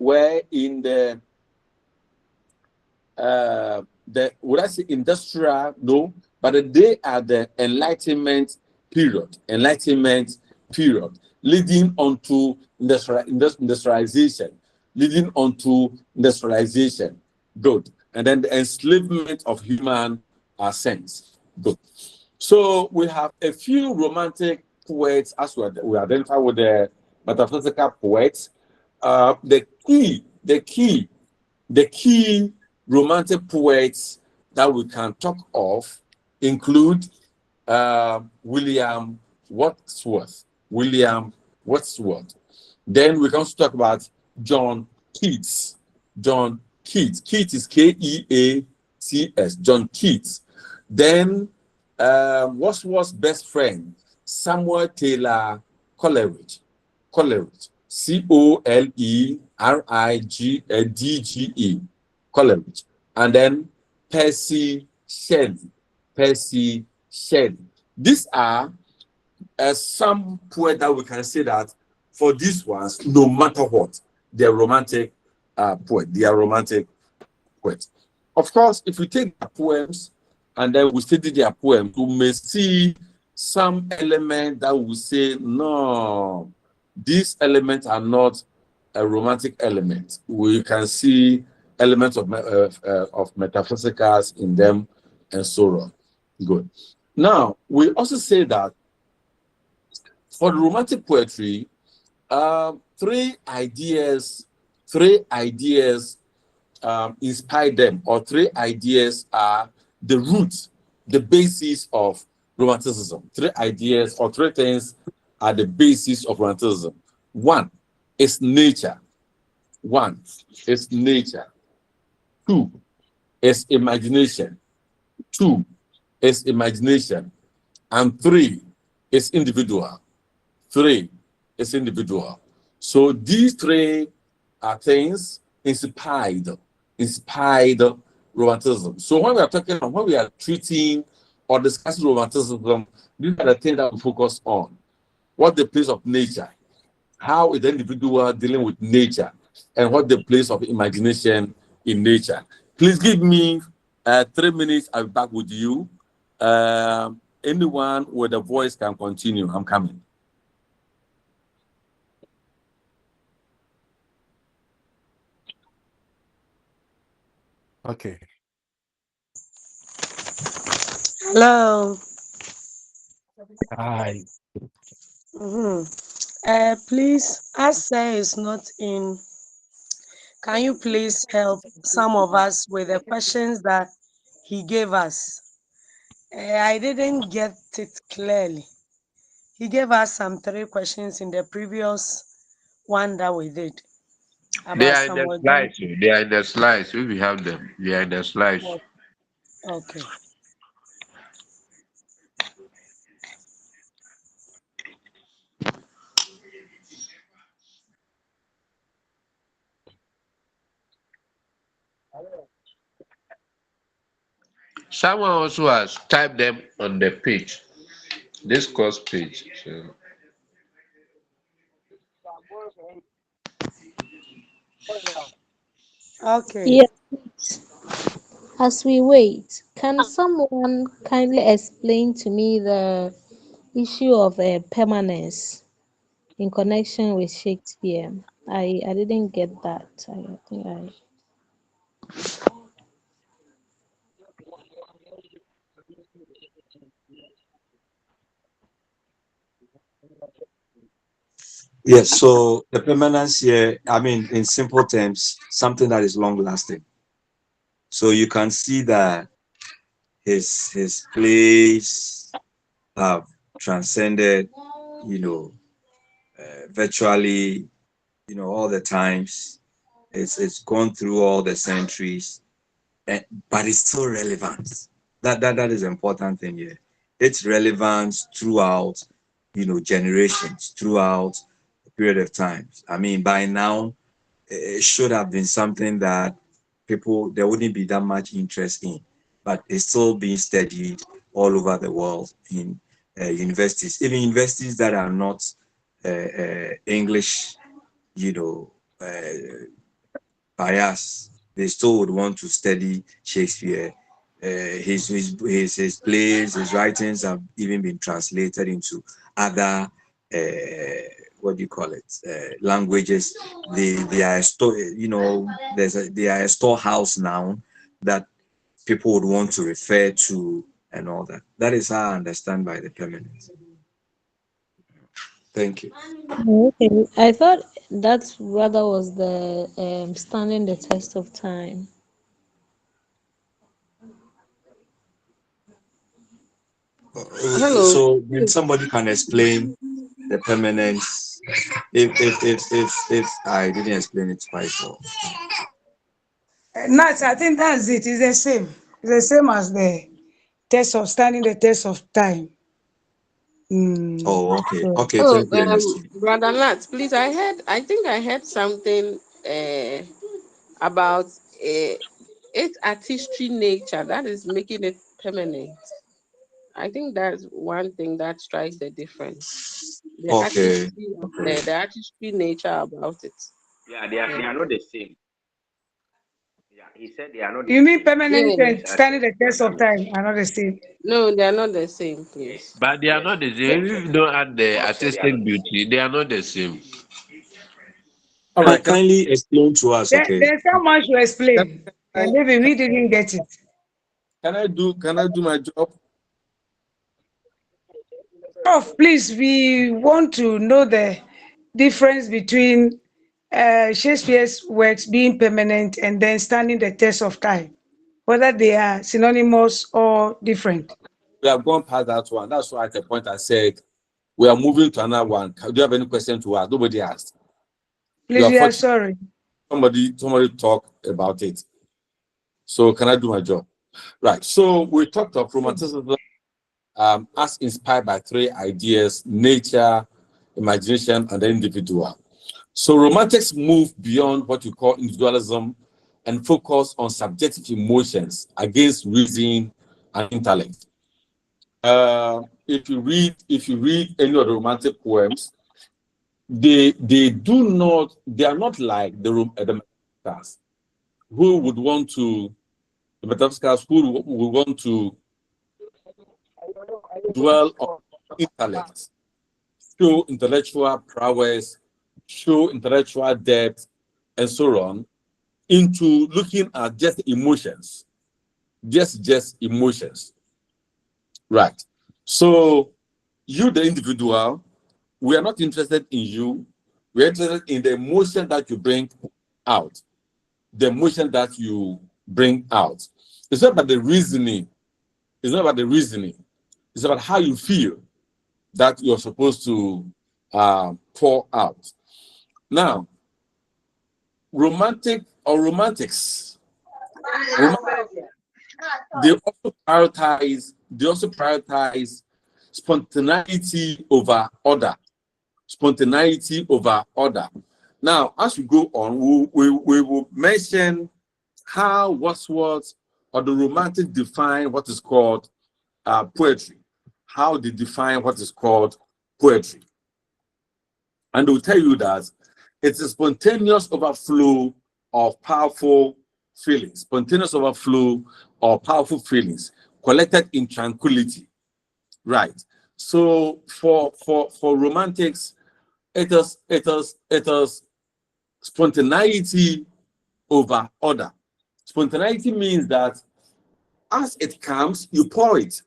would I say industrial? No, but they are the Enlightenment period, leading on to industrialization. Good. And then the enslavement of human sense. Good. So we have a few romantic poets, as we identify with the metaphysical poets. The key romantic poets that we can talk of include William Wordsworth. Then we can also talk about John Keats. Keats is Keats. John Keats. Then Wordsworth's best friend, Samuel Taylor Coleridge. Coleridge. Coleridge. And then Percy Shelley. These are some poets that we can say that for these ones, no matter what, they're romantic poets. Of course, if we take the poems and then we study their poems, we may see some element that will say, no, these elements are not a romantic element. We can see elements of metaphysicals in them and so on. Good. Now, we also say that for the romantic poetry, 3 ideas inspired them, or 3 ideas are the roots, the basis of romanticism. 3 ideas or 3 things are the basis of romanticism. 1 is nature. 2 is imagination. 2 is imagination, and 3 is individual. 3 is individual. So these 3 are things inspired romanticism. So when we are talking, when we are treating or discussing romanticism, these are the things that we focus on. What the place of nature, how is the individual dealing with nature, and what the place of imagination in nature. Please give me 3 minutes. I'll be back with you. Anyone with a voice can continue. I'm coming. Okay. Hello. Hi. Please, as Sir is not in, can you please help some of us with the questions that he gave us? I didn't get it clearly. He gave us some 3 questions in the previous one that we did They about are in the Samuel slides. Johnson. They are in the slides. If we have them, they are in the slides. Okay. Someone also has typed them on the page, this course page. So Okay. Yes. As we wait, can someone kindly explain to me the issue of permanence in connection with Shakespeare? I didn't get that. I think I. Yes, so the permanence here, I mean, in simple terms, something that is long lasting. So you can see that his plays have transcended, virtually, all the times. It's gone through all the centuries, but it's still relevant. That is the important thing here. It's relevance throughout, generations, throughout a period of time. I mean, by now, it should have been something that people there wouldn't be that much interest in, but it's still being studied all over the world in universities, even universities that are not English, you know, bias. They still would want to study Shakespeare. His plays, his writings have even been translated into other what do you call it languages. They are they are a storehouse now that people would want to refer to and all that. That is how I understand by the permanence. Thank you. Okay. I thought that's rather was the standing the test of time. Hello. So then somebody can explain the permanence if I didn't explain it quite well. Nat, I think that's it. It's the same. It's the same as the test of standing the test of time. Oh, okay. Okay. Okay, Oh, thank you, Ernestine. Brother Nat, please, I think I heard something about its artistry nature that is making it permanent. I think that's one thing that strikes the difference. The Okay. artistry, Okay. the artistry nature about it. Yeah, they are not the same. Yeah, he said they are not the You mean same. permanent Yeah. and That's standing the test of time are not the same. No, they are not the same, yes, please. but they are yes, not the yes. same. If you don't add the God said they are artistic not the same. beauty, they are not the same. All right. Kindly explain to us, okay? There's so much to Can, explain, and I, maybe we didn't get it. can I do my job? Prof, please, we want to know the difference between Shakespeare's works being permanent and then standing the test of time, whether they are synonymous or different. We have gone past that one. That's why at the point I said we are moving to another one. Do you have any question to ask? Nobody asked. You Please, are we are fortunate. sorry. Somebody talk about it. So can I do my job? Right. So we talked of romanticism as inspired by three ideas: nature, imagination, and the individual. So romantics move beyond what you call individualism and focus on subjective emotions against reason and intellect. If you read any of the romantic poems, they are not like the metaphysicals who would want to dwell on intellect, show intellectual prowess, show intellectual depth, and so on, into looking at just emotions, just emotions, right? So you, the individual, we are not interested in you. We're interested in the emotion that you bring out, the emotion that you bring out. It's not about the reasoning. It's not about the reasoning. It's about how you feel that you're supposed to pour out. Now, romantics, they also prioritize spontaneity over order. Spontaneity over order. Now, as we go on, we will mention how Wordsworth or the Romantic define what is called poetry. How they define what is called poetry. And they'll tell you that it's a spontaneous overflow of powerful feelings, spontaneous overflow of powerful feelings collected in tranquility. Right. So for romantics, it is spontaneity over order. Spontaneity means that as it comes, you pour it.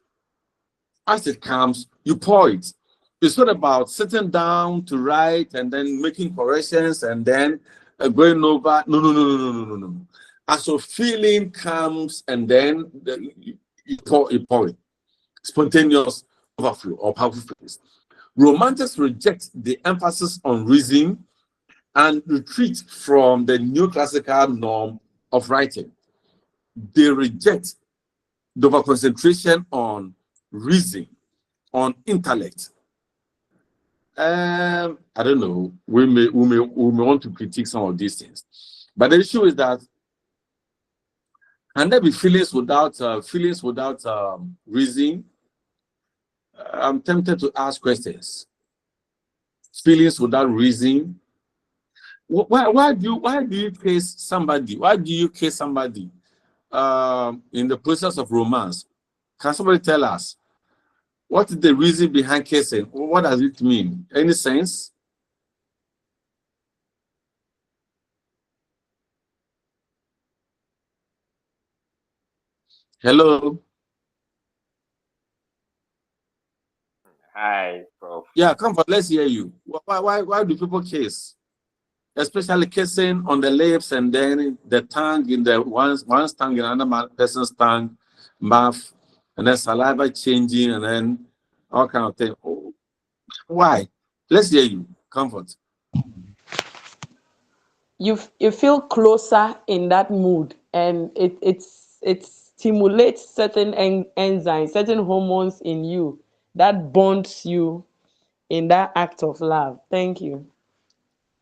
As it comes, you pour it. It's not about sitting down to write and then making corrections and then going over. No. As a feeling comes and then you pour it. Spontaneous overflow or powerful feelings. Romantics reject the emphasis on reason and retreat from the neoclassical norm of writing. They reject the overconcentration on reason, on intellect. I don't know. We may want to critique some of these things, but the issue is that can there be feelings without reason? I'm tempted to ask questions. Feelings without reason. Why do you kiss somebody? Why do you kiss somebody in the process of romance? Can somebody tell us what is the reason behind kissing? What does it mean? Any sense? Hello. Hi, Prof. Yeah, comfort. Let's hear you. Why do people kiss? Especially kissing on the lips and then the tongue in the one's tongue in another person's tongue, mouth, and then saliva changing and then all kind of thing. Oh, why? Let's hear you. Comfort. You feel closer in that mood, and it stimulates certain enzymes, certain hormones in you that bonds you in that act of love. Thank you.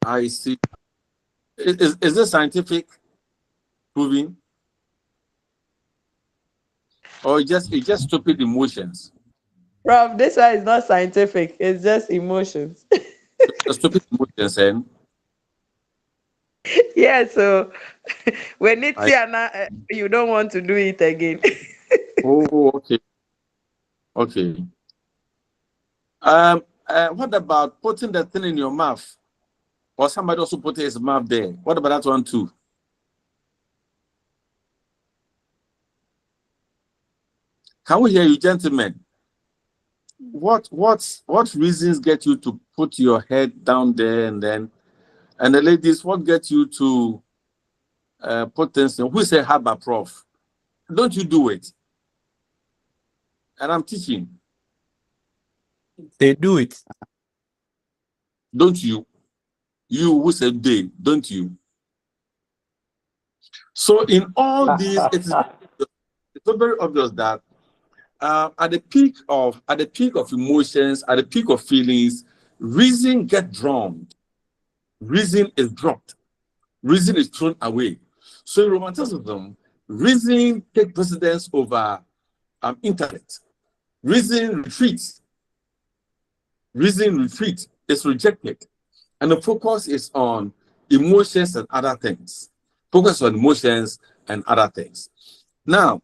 I see. Is this scientific proving, or it's just stupid emotions? Prof, this one is not scientific. It's just emotions. Stupid emotions, and Yeah, so when it's here, you don't want to do it again. oh, okay. What about putting the thing in your mouth, or somebody also put his mouth there? What about that one too? Can we hear you, gentlemen? What reasons get you to put your head down there and the ladies, what gets you to put things in? Who say harbor, Prof? Don't you do it? And I'm teaching. They do it. Don't you? You who said they, don't you? So in all these, it's not very obvious that at the peak of emotions, at the peak of feelings, reason get drowned. Reason is dropped. Reason is thrown away. So in romanticism, reason takes precedence over intellect. Reason retreats. Reason retreats. It's rejected. And the focus is on emotions and other things. Focus on emotions and other things. Now,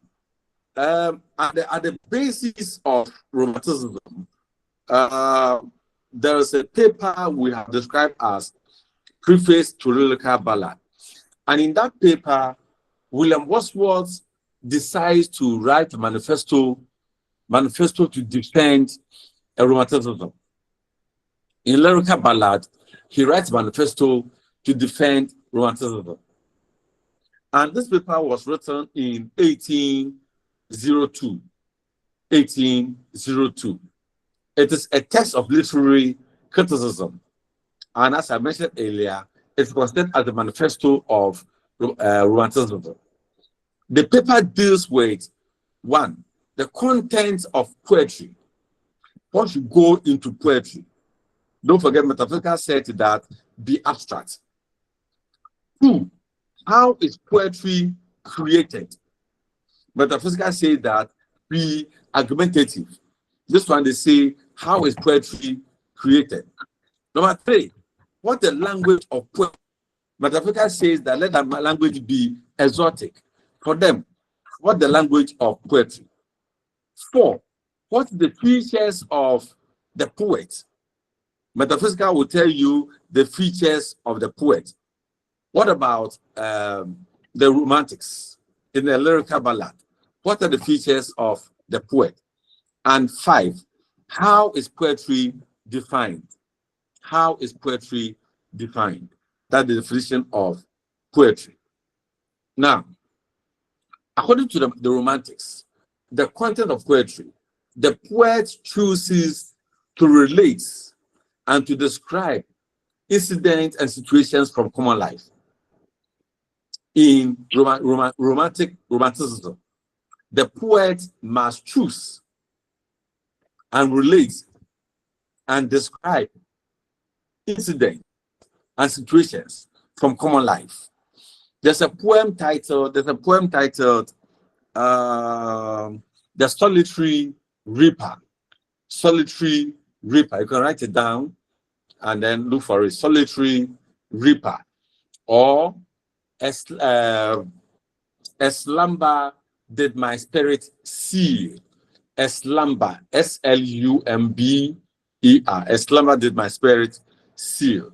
at the basis of romanticism, there is a paper we have described as Preface to Lyrical Ballad. And in that paper, William Wordsworth decides to write a manifesto to defend romanticism. In Lyrical Ballad, he writes a manifesto to defend romanticism. And this paper was written in 1802. 1802. It is a text of literary criticism. And as I mentioned earlier, it's considered as the manifesto of romanticism. The paper deals with, one, the content of poetry. What should go into poetry? Don't forget, metaphysical said that be abstract. Two, how is poetry created? Metaphysical say that be argumentative. This one they say, how is poetry created? Number three, what the language of poetry? Metaphysical says that let the language be exotic. For them, what the language of poetry? Four, what the features of the poet? Metaphysical will tell you the features of the poet. What about the romantics in the lyrical ballad? What are the features of the poet? And five, how is poetry defined? How is poetry defined? That's the definition of poetry. Now, according to the romantics, the content of poetry, the poet chooses to relate and to describe incidents and situations from common life. In romanticism, the poet must choose and relate and describe incidents and situations from common life. There's a poem titled The Solitary Reaper. Solitary Reaper. You can write it down and then look for it. Solitary Reaper. Or a slumber did my spirit seal. A slumber, S-L-U-M-B-E-R. A slumber did my spirit seal.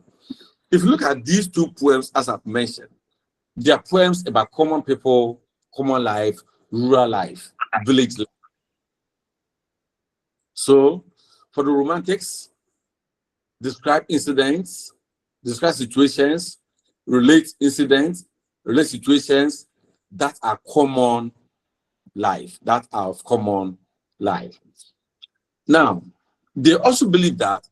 If you look at these two poems, as I've mentioned, they are poems about common people, common life, rural life, village life. So, for the romantics, describe incidents, describe situations, relate incidents, relate situations that are common life, that are of common life. Now, they also believe that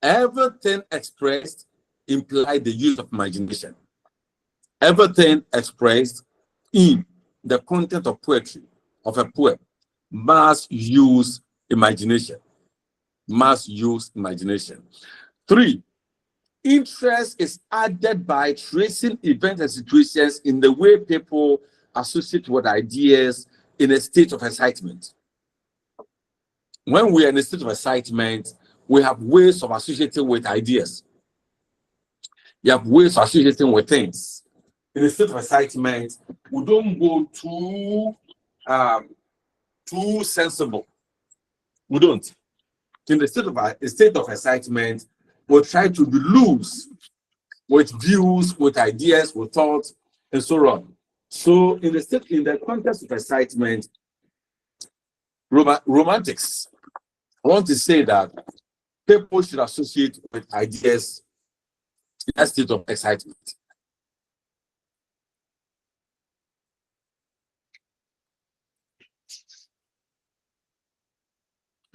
everything expressed implies the use of imagination. Everything expressed in the content of poetry, of a poem, must use imagination. Must use imagination. Three, interest is added by tracing events and situations in the way people associate with ideas in a state of excitement. When we are in a state of excitement, we have ways of associating with ideas. You have ways of associating with things. In a state of excitement, we don't go too sensible. We don't. In the state of excitement, we'll try to be loose with views, with ideas, with thoughts, and so on. So in the context of excitement, romantics want to say that people should associate with ideas in that state of excitement.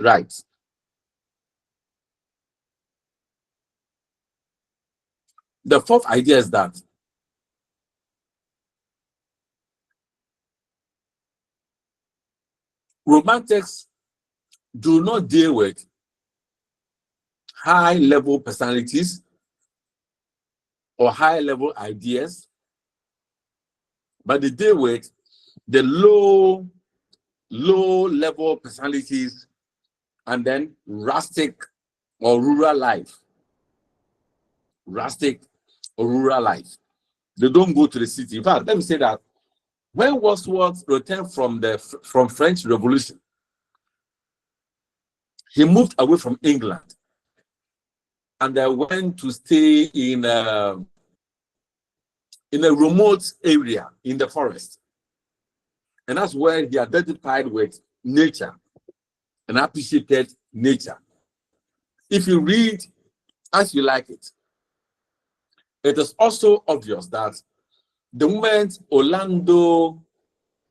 Right. The fourth idea is that Romantics do not deal with high-level personalities or high-level ideas, but they deal with the low-level personalities and then rustic or rural life. Rustic or rural life. They don't go to the city. In fact, let me say that when Wordsworth returned from French Revolution, he moved away from England and went to stay in a remote area in the forest. And that's where he identified with nature and appreciated nature. If you read As You Like It, it is also obvious that the moment Orlando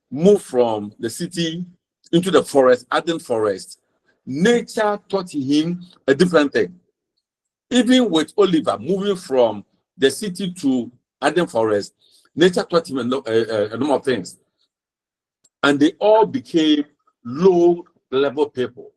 moved from the city into the forest, Arden Forest, nature taught him a different thing. Even with Oliver moving from the city to Arden Forest, nature taught him a number of things. And they all became low-level people.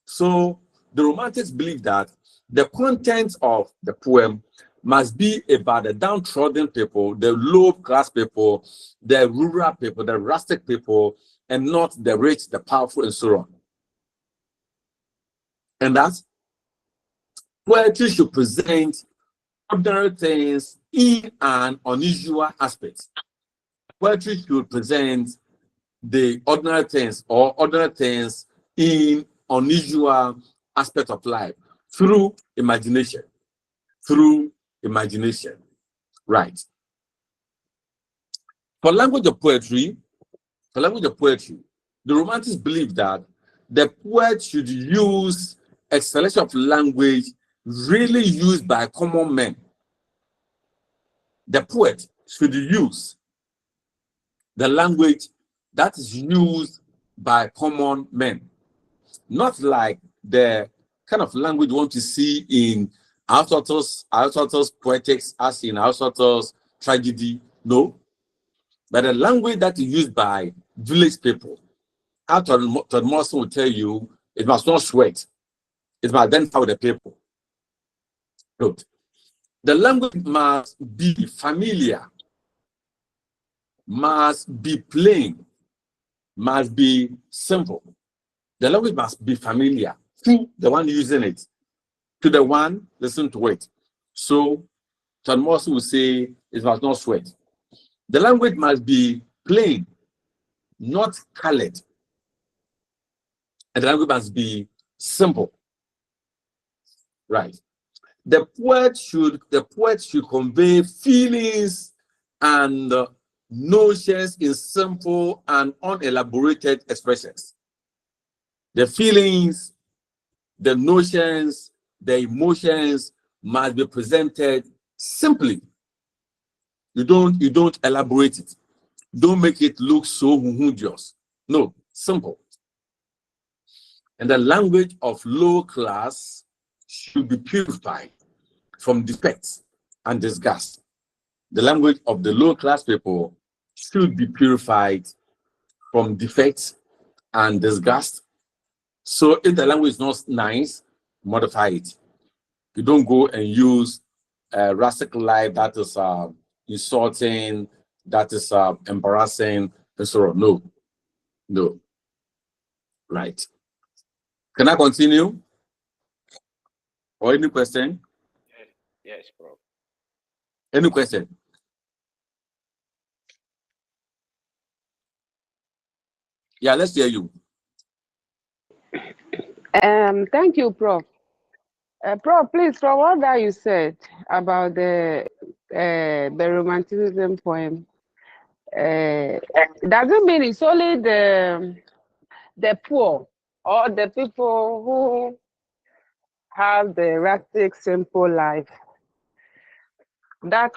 So the Romantics believe that the content of the poem must be about the downtrodden people, the low-class people, the rural people, the rustic people, and not the rich, the powerful, and so on. And that poetry should present ordinary things in an unusual aspect. Poetry should present the ordinary things or ordinary things in unusual aspect of life through imagination. Through imagination. Right. For language of poetry, the Romantics believe that the poet should use a selection of language really used by common men. The poet should use the language that is used by common men, not like the kind of language you want to see in Aristotle's poetics, as in Aristotle's tragedy. No, but the language that is used by village people. Todd Morrison will tell you it must not sweat. It must identify with the people. Good. The language must be familiar, must be plain, must be simple. The language must be familiar to the one using it, to the one listening to it. So Todd Morrison will say it must not sweat. The language must be plain, not colored. And the language must be simple. Right. The poet should convey feelings and notions in simple and unelaborated expressions. The feelings, the notions, the emotions must be presented simply. You don't elaborate it. Don't make it look so humorous. No, simple. And the language of low class should be purified from defects and disgust. The language of the low class people should be purified from defects and disgust. So if the language is not nice, modify it. You don't go and use rustic life that is insulting, that is embarrassing, and so on. No. Right. Can I continue? Or any question? Yes, bro. Any question? Yeah, let's hear you. Thank you, Prof. Prof, please, from what that you said about the romanticism poem, doesn't mean it's only the poor or the people who have the rustic, simple life that,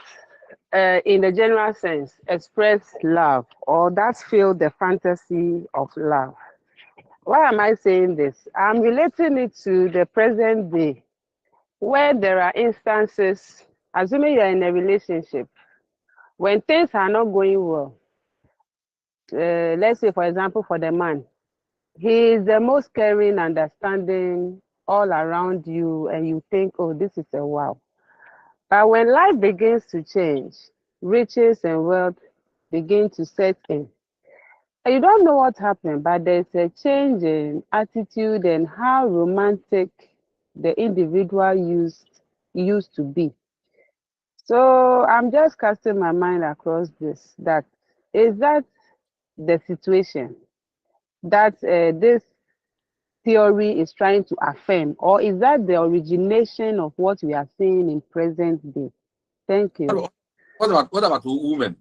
in the general sense, express love or that feel the fantasy of love. Why am I saying this? I'm relating it to the present day, where there are instances, assuming you're in a relationship, when things are not going well. Let's say, for example, for the man, He is the most caring, understanding all around you, and you think, oh, this is a wow. But when life begins to change, riches and wealth begin to set in. And you don't know what happened, but there's a change in attitude and how romantic the individual used to be. So I'm just casting my mind across this. That is that the situation that this theory is trying to affirm, or is that the origination of what we are seeing in present day? Thank you. What about women?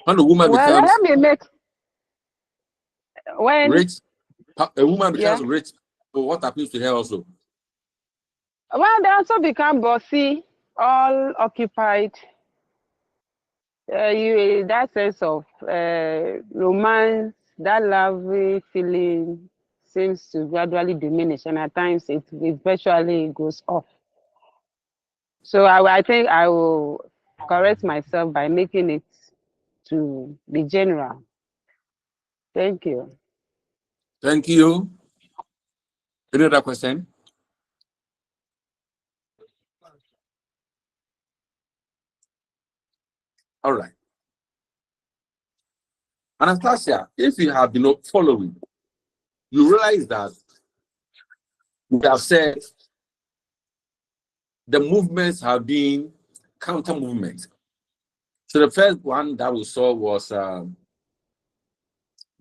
When the woman Well, becomes let me make when rich, a woman becomes yeah. rich, so what happens to her also? Well, they also become bossy, all occupied. That sense of romance, that lovely feeling seems to gradually diminish, and at times it eventually goes off. So I think I will correct myself by making it to be general. Thank you. Thank you. Any other question? All right. Anastasia, if you have been following, you realize that we have said the movements have been counter movements. So the first one that we saw was the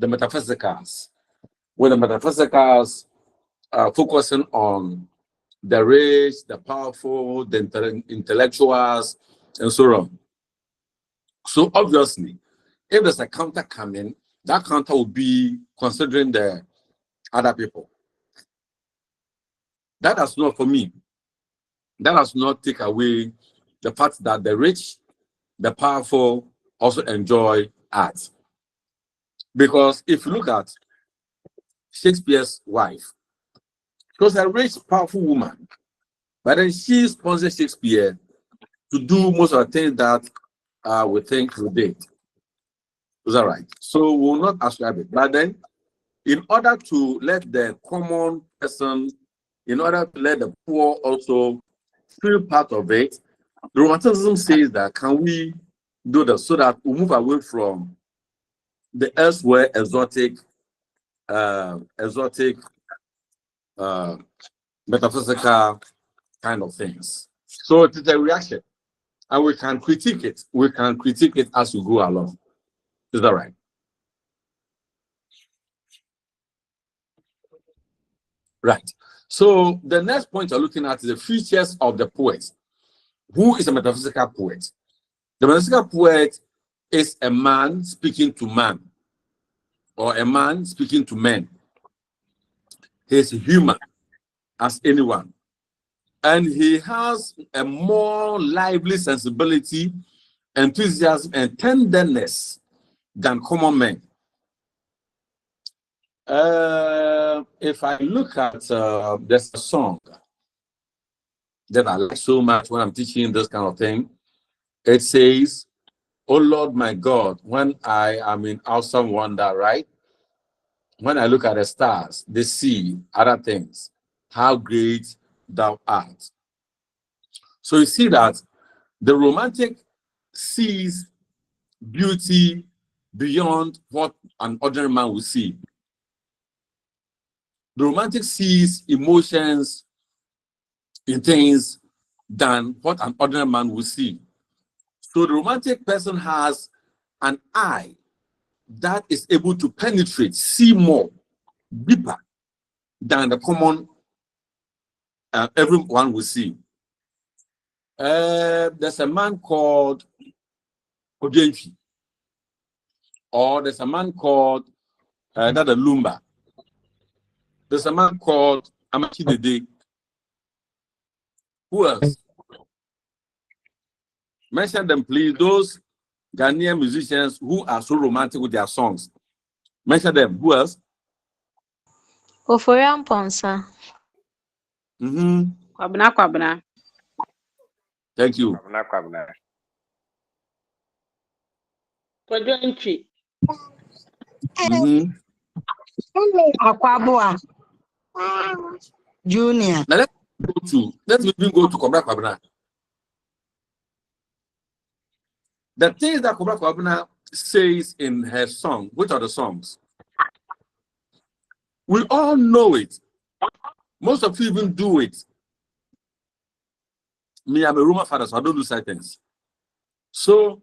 metaphysicals, where the metaphysicals are focusing on the rich, the powerful, the intellectuals, and so on. So obviously, if there's a counter coming, that counter will be considering the other people. That does not, for me, that does not take away the fact that the rich, the powerful also enjoy art. Because if you look at Shakespeare's wife, she was a rich, powerful woman, but then she sponsored Shakespeare to do most of the things that we think we did. Is that right? So we will not ascribe it. But then, in order to let the common person, in order to let the poor also feel part of it, the Romanticism says that can we do that so that we move away from the elsewhere exotic, metaphysical kind of things. So it is a reaction, and we can critique it. We can critique it as we go along. Is that right? Right. So the next point you're looking at is the features of the poet. Who is a metaphysical poet? The metaphysical poet is a man speaking to man, or a man speaking to men. He's human as anyone. And he has a more lively sensibility, enthusiasm, and tenderness than common men. If I look at, there's a song that I like so much when I'm teaching this kind of thing. It says, "Oh Lord, my God, when I am in awesome wonder," right? When I look at the stars, the sea, other things, how great thou art. So you see that the romantic sees beauty beyond what an ordinary man will see. The romantic sees emotions in things than what an ordinary man will see. So the romantic person has an eye that is able to penetrate, see more, deeper than the common everyone will see. There's a man called Ojenchi, or there's a man called Dada Lumba. There's a man called Amachi Dede. Who else? Mention them, please. Those Ghanaian musicians who are so romantic with their songs. Mention them. Who else? Oforian Ponsa. Kwabena. Thank you. Kojontwi. Akwabua Junior. Now let's even go to Kobra Kwabena. The things that Kobra Kwabena says in her song, which are the songs? We all know it. Most of you even do it. Me, I'm a Roman father, so I don't do such things. So,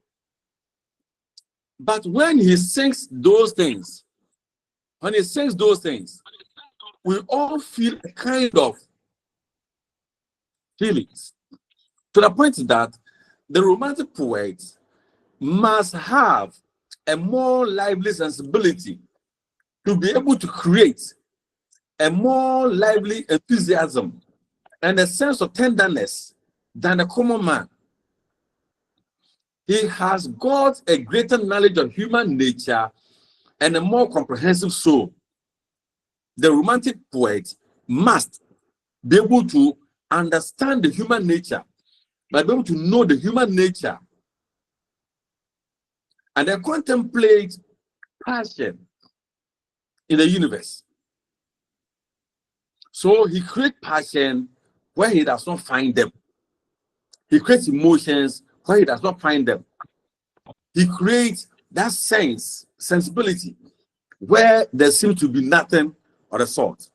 but when he sings those things, we all feel a kind of feelings. To the point that the romantic poet must have a more lively sensibility to be able to create a more lively enthusiasm and a sense of tenderness than the common man. He has got a greater knowledge of human nature and a more comprehensive soul. The romantic poet must be able to understand the human nature, but be able to know the human nature and then contemplate passion in the universe. So he creates passion where he does not find them. He creates emotions where he does not find them. He creates that sensibility where there seems to be nothing of the sort.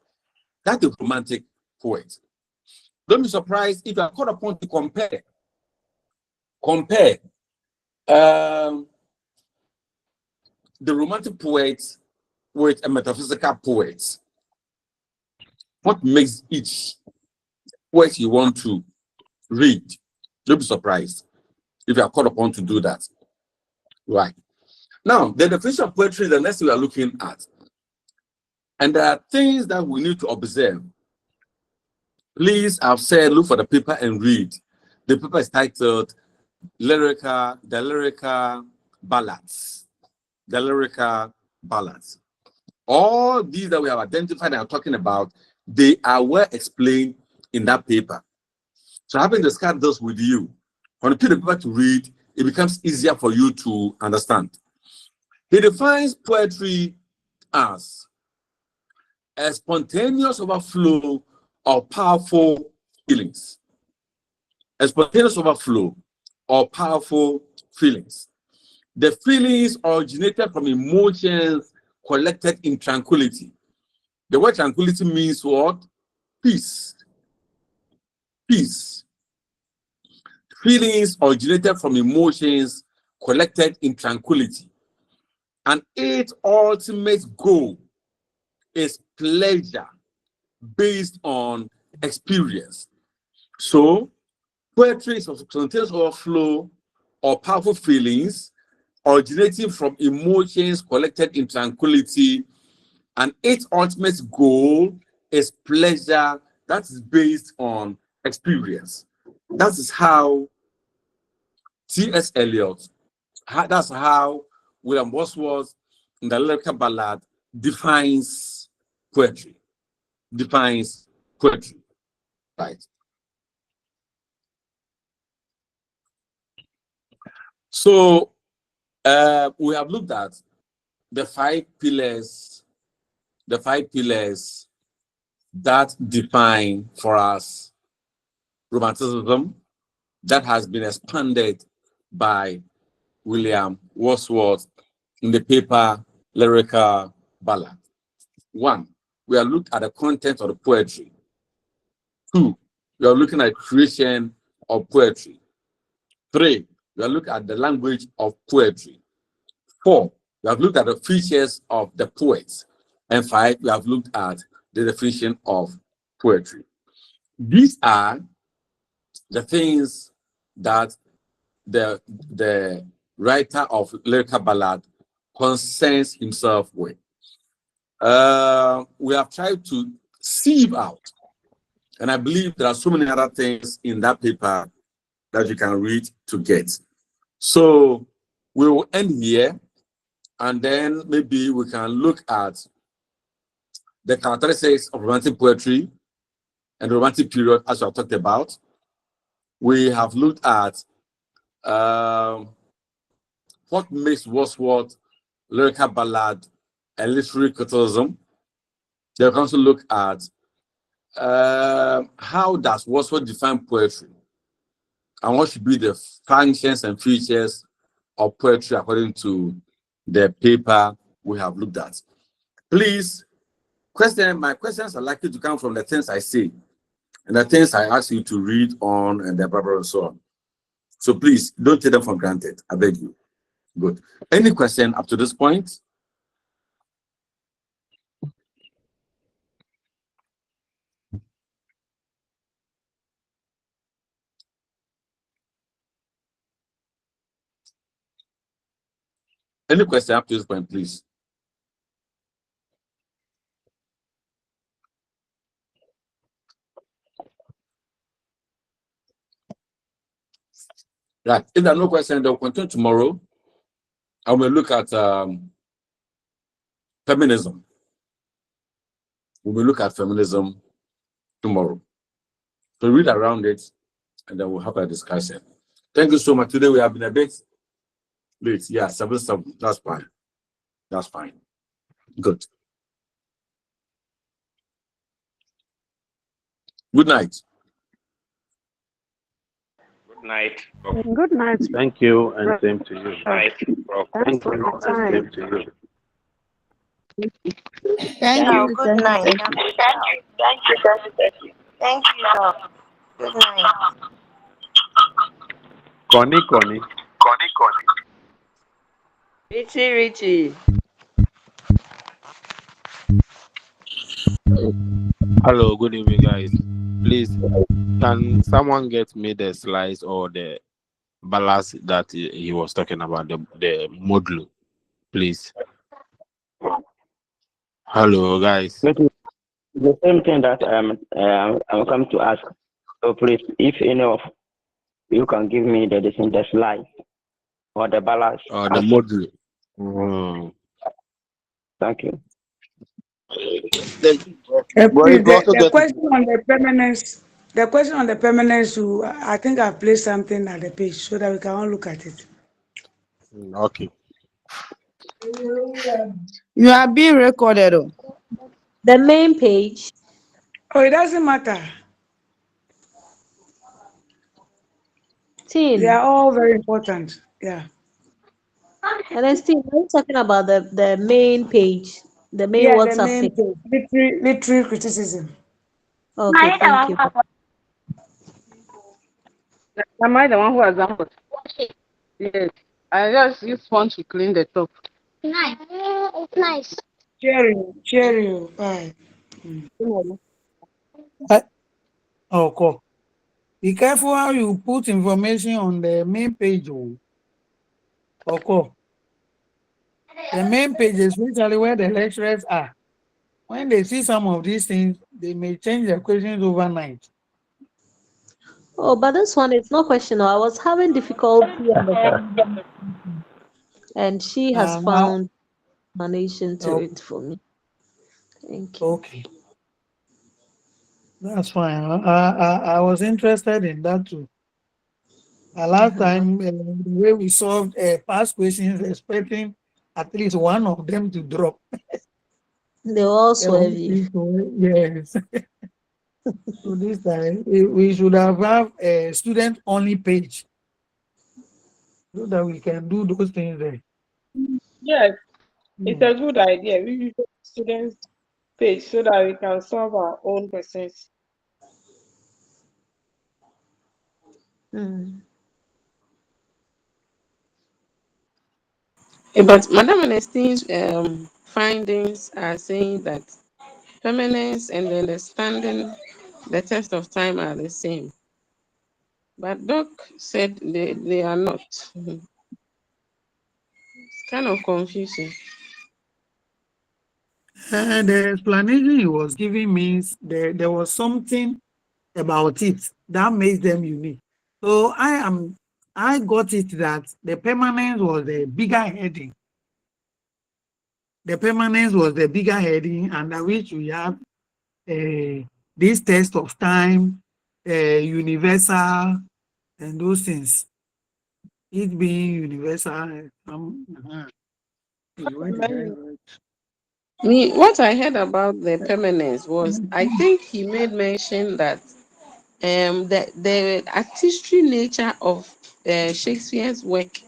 That's a romantic poet. Don't be surprised if you are called upon to compare the romantic poet with a metaphysical poet. What makes each poet you want to read? Don't be surprised if you are called upon to do that. Right. Now, the definition of poetry is the next thing we are looking at. And there are things that we need to observe. Please, I've said, look for the paper and read. The paper is titled The Lyrical Ballads. The Lyrical Ballads. All these that we have identified and are talking about, they are well explained in that paper. So having discussed those with you, when you pick the paper to read, it becomes easier for you to understand. He defines poetry as a spontaneous overflow of powerful feelings. A spontaneous overflow of powerful feelings. The feelings originated from emotions collected in tranquility. The word tranquility means what? Peace. Peace. Feelings originated from emotions collected in tranquility. And its ultimate goal is pleasure based on experience. So, poetry is a spontaneous overflow of powerful feelings originating from emotions collected in tranquility, and its ultimate goal is pleasure that is based on experience. That is how T.S. Eliot, that's how William Wordsworth in the Lyrical Ballad defines poetry. Defines poetry, right? So we have looked at the five pillars that define for us Romanticism, that has been expanded by William Wordsworth in the paper Lyrical Ballad. 1, we are looking at the content of the poetry. 2, we are looking at creation of poetry. 3, we are looking at the language of poetry. 4, we have looked at the features of the poets. And 5, we have looked at the definition of poetry. These are the things that the writer of Lyrical Ballad concerns himself with. We have tried to sieve out, and I believe there are so many other things in that paper that you can read to get. So we will end here, and then maybe we can look at the characteristics of romantic poetry and the romantic period, as I talked about. We have looked at what makes Wordsworth Lyrical Ballad and literary criticism. They can also look at how does Wordsworth define poetry, and what should be the functions and features of poetry according to the paper we have looked at. Please, my questions are likely to come from the things I say and the things I ask you to read on and the blah, and so on. So please don't take them for granted. I beg you. Good. Any question up to this point? Any question up to this point, please? Right. If there are no questions, they'll continue tomorrow. And we'll look at feminism. We will look at feminism tomorrow. So read around it, and then we'll have a discussion. Thank you so much. Today we have been a bit late. Yeah, 7. That's fine. That's fine. Good. Good night. Good night. Good night. Thank you, and same to you. Night. Thanks for your And time. same to you. Thank Yeah, you. good night. Thank you. Good night. Connie. Richie. Hello, good evening, guys. Please, can someone get me the slides or the ballast that he was talking about, the module, please? Hello, guys. The same thing that I'm come to ask. So please, if any of you can give me the slide or the balance. Or the module. Mm. Thank you. Please, the question on the permanence, I think I've placed something at the page so that we can all look at it. Okay. You are being recorded. The main page. Oh, it doesn't matter. They are all very important. Yeah. And then Steve, we're talking about the main page, the main Yeah, the WhatsApp main page. page, literary criticism. Okay, thank you. Am I the one who has done it? Yes. I just use phone to clean the top. Nice. It's nice. Cheerio. Bye. Oh, cool. Be careful how you put information on the main page. Okay. The main page is literally where the lecturers are. When they see some of these things, they may change their questions overnight. Oh, but this one is not questionable. I was having difficulty understanding, and she has found explanation to it for me. Thank you. Okay. That's fine. I was interested in that too. Last time, the way we solved past questions, expecting at least one of them to drop. They were all swervy. Yes. So this time, we should have a student-only page so that we can do those things there. Yes, it's a good idea. We use students' page so that we can solve our own questions. But Madam Ernestine's findings are saying that permanence and understanding the test of time are the same. But Doc said they are not. It's kind of confusing. The explanation he was giving means there was something about it that makes them unique. So I got it that the permanence was the bigger heading. The permanence was the bigger heading, under which we have this test of time, universal, and those things. It being universal. Where did I write? Me, what I heard about the permanence was, I think he made mention that the artistry nature of Shakespeare's work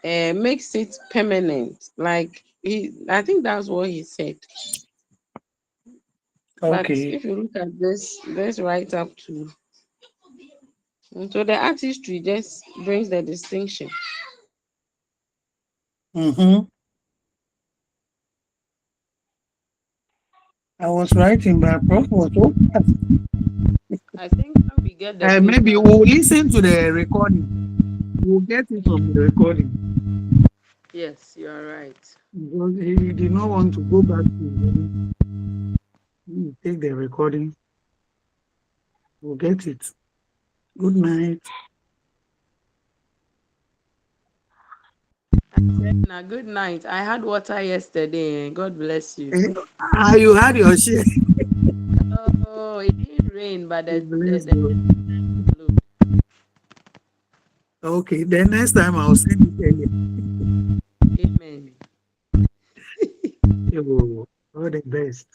makes it permanent. Like I think that's what he said. But Okay. if you look at this right up to, so the artistry just brings the distinction. Mm-hmm. I was writing, but Prof was so fast. I think when we get the Maybe paper, we'll listen to the recording. We'll get it from the recording. yes, you are right. Because he did not want to go back to take the recording. We'll get it. Good night. Now, good night. I had water yesterday. God bless you. You had your share. Oh, it didn't rain, but Bless God. Okay, then next time I'll send it earlier. Amen. All the best.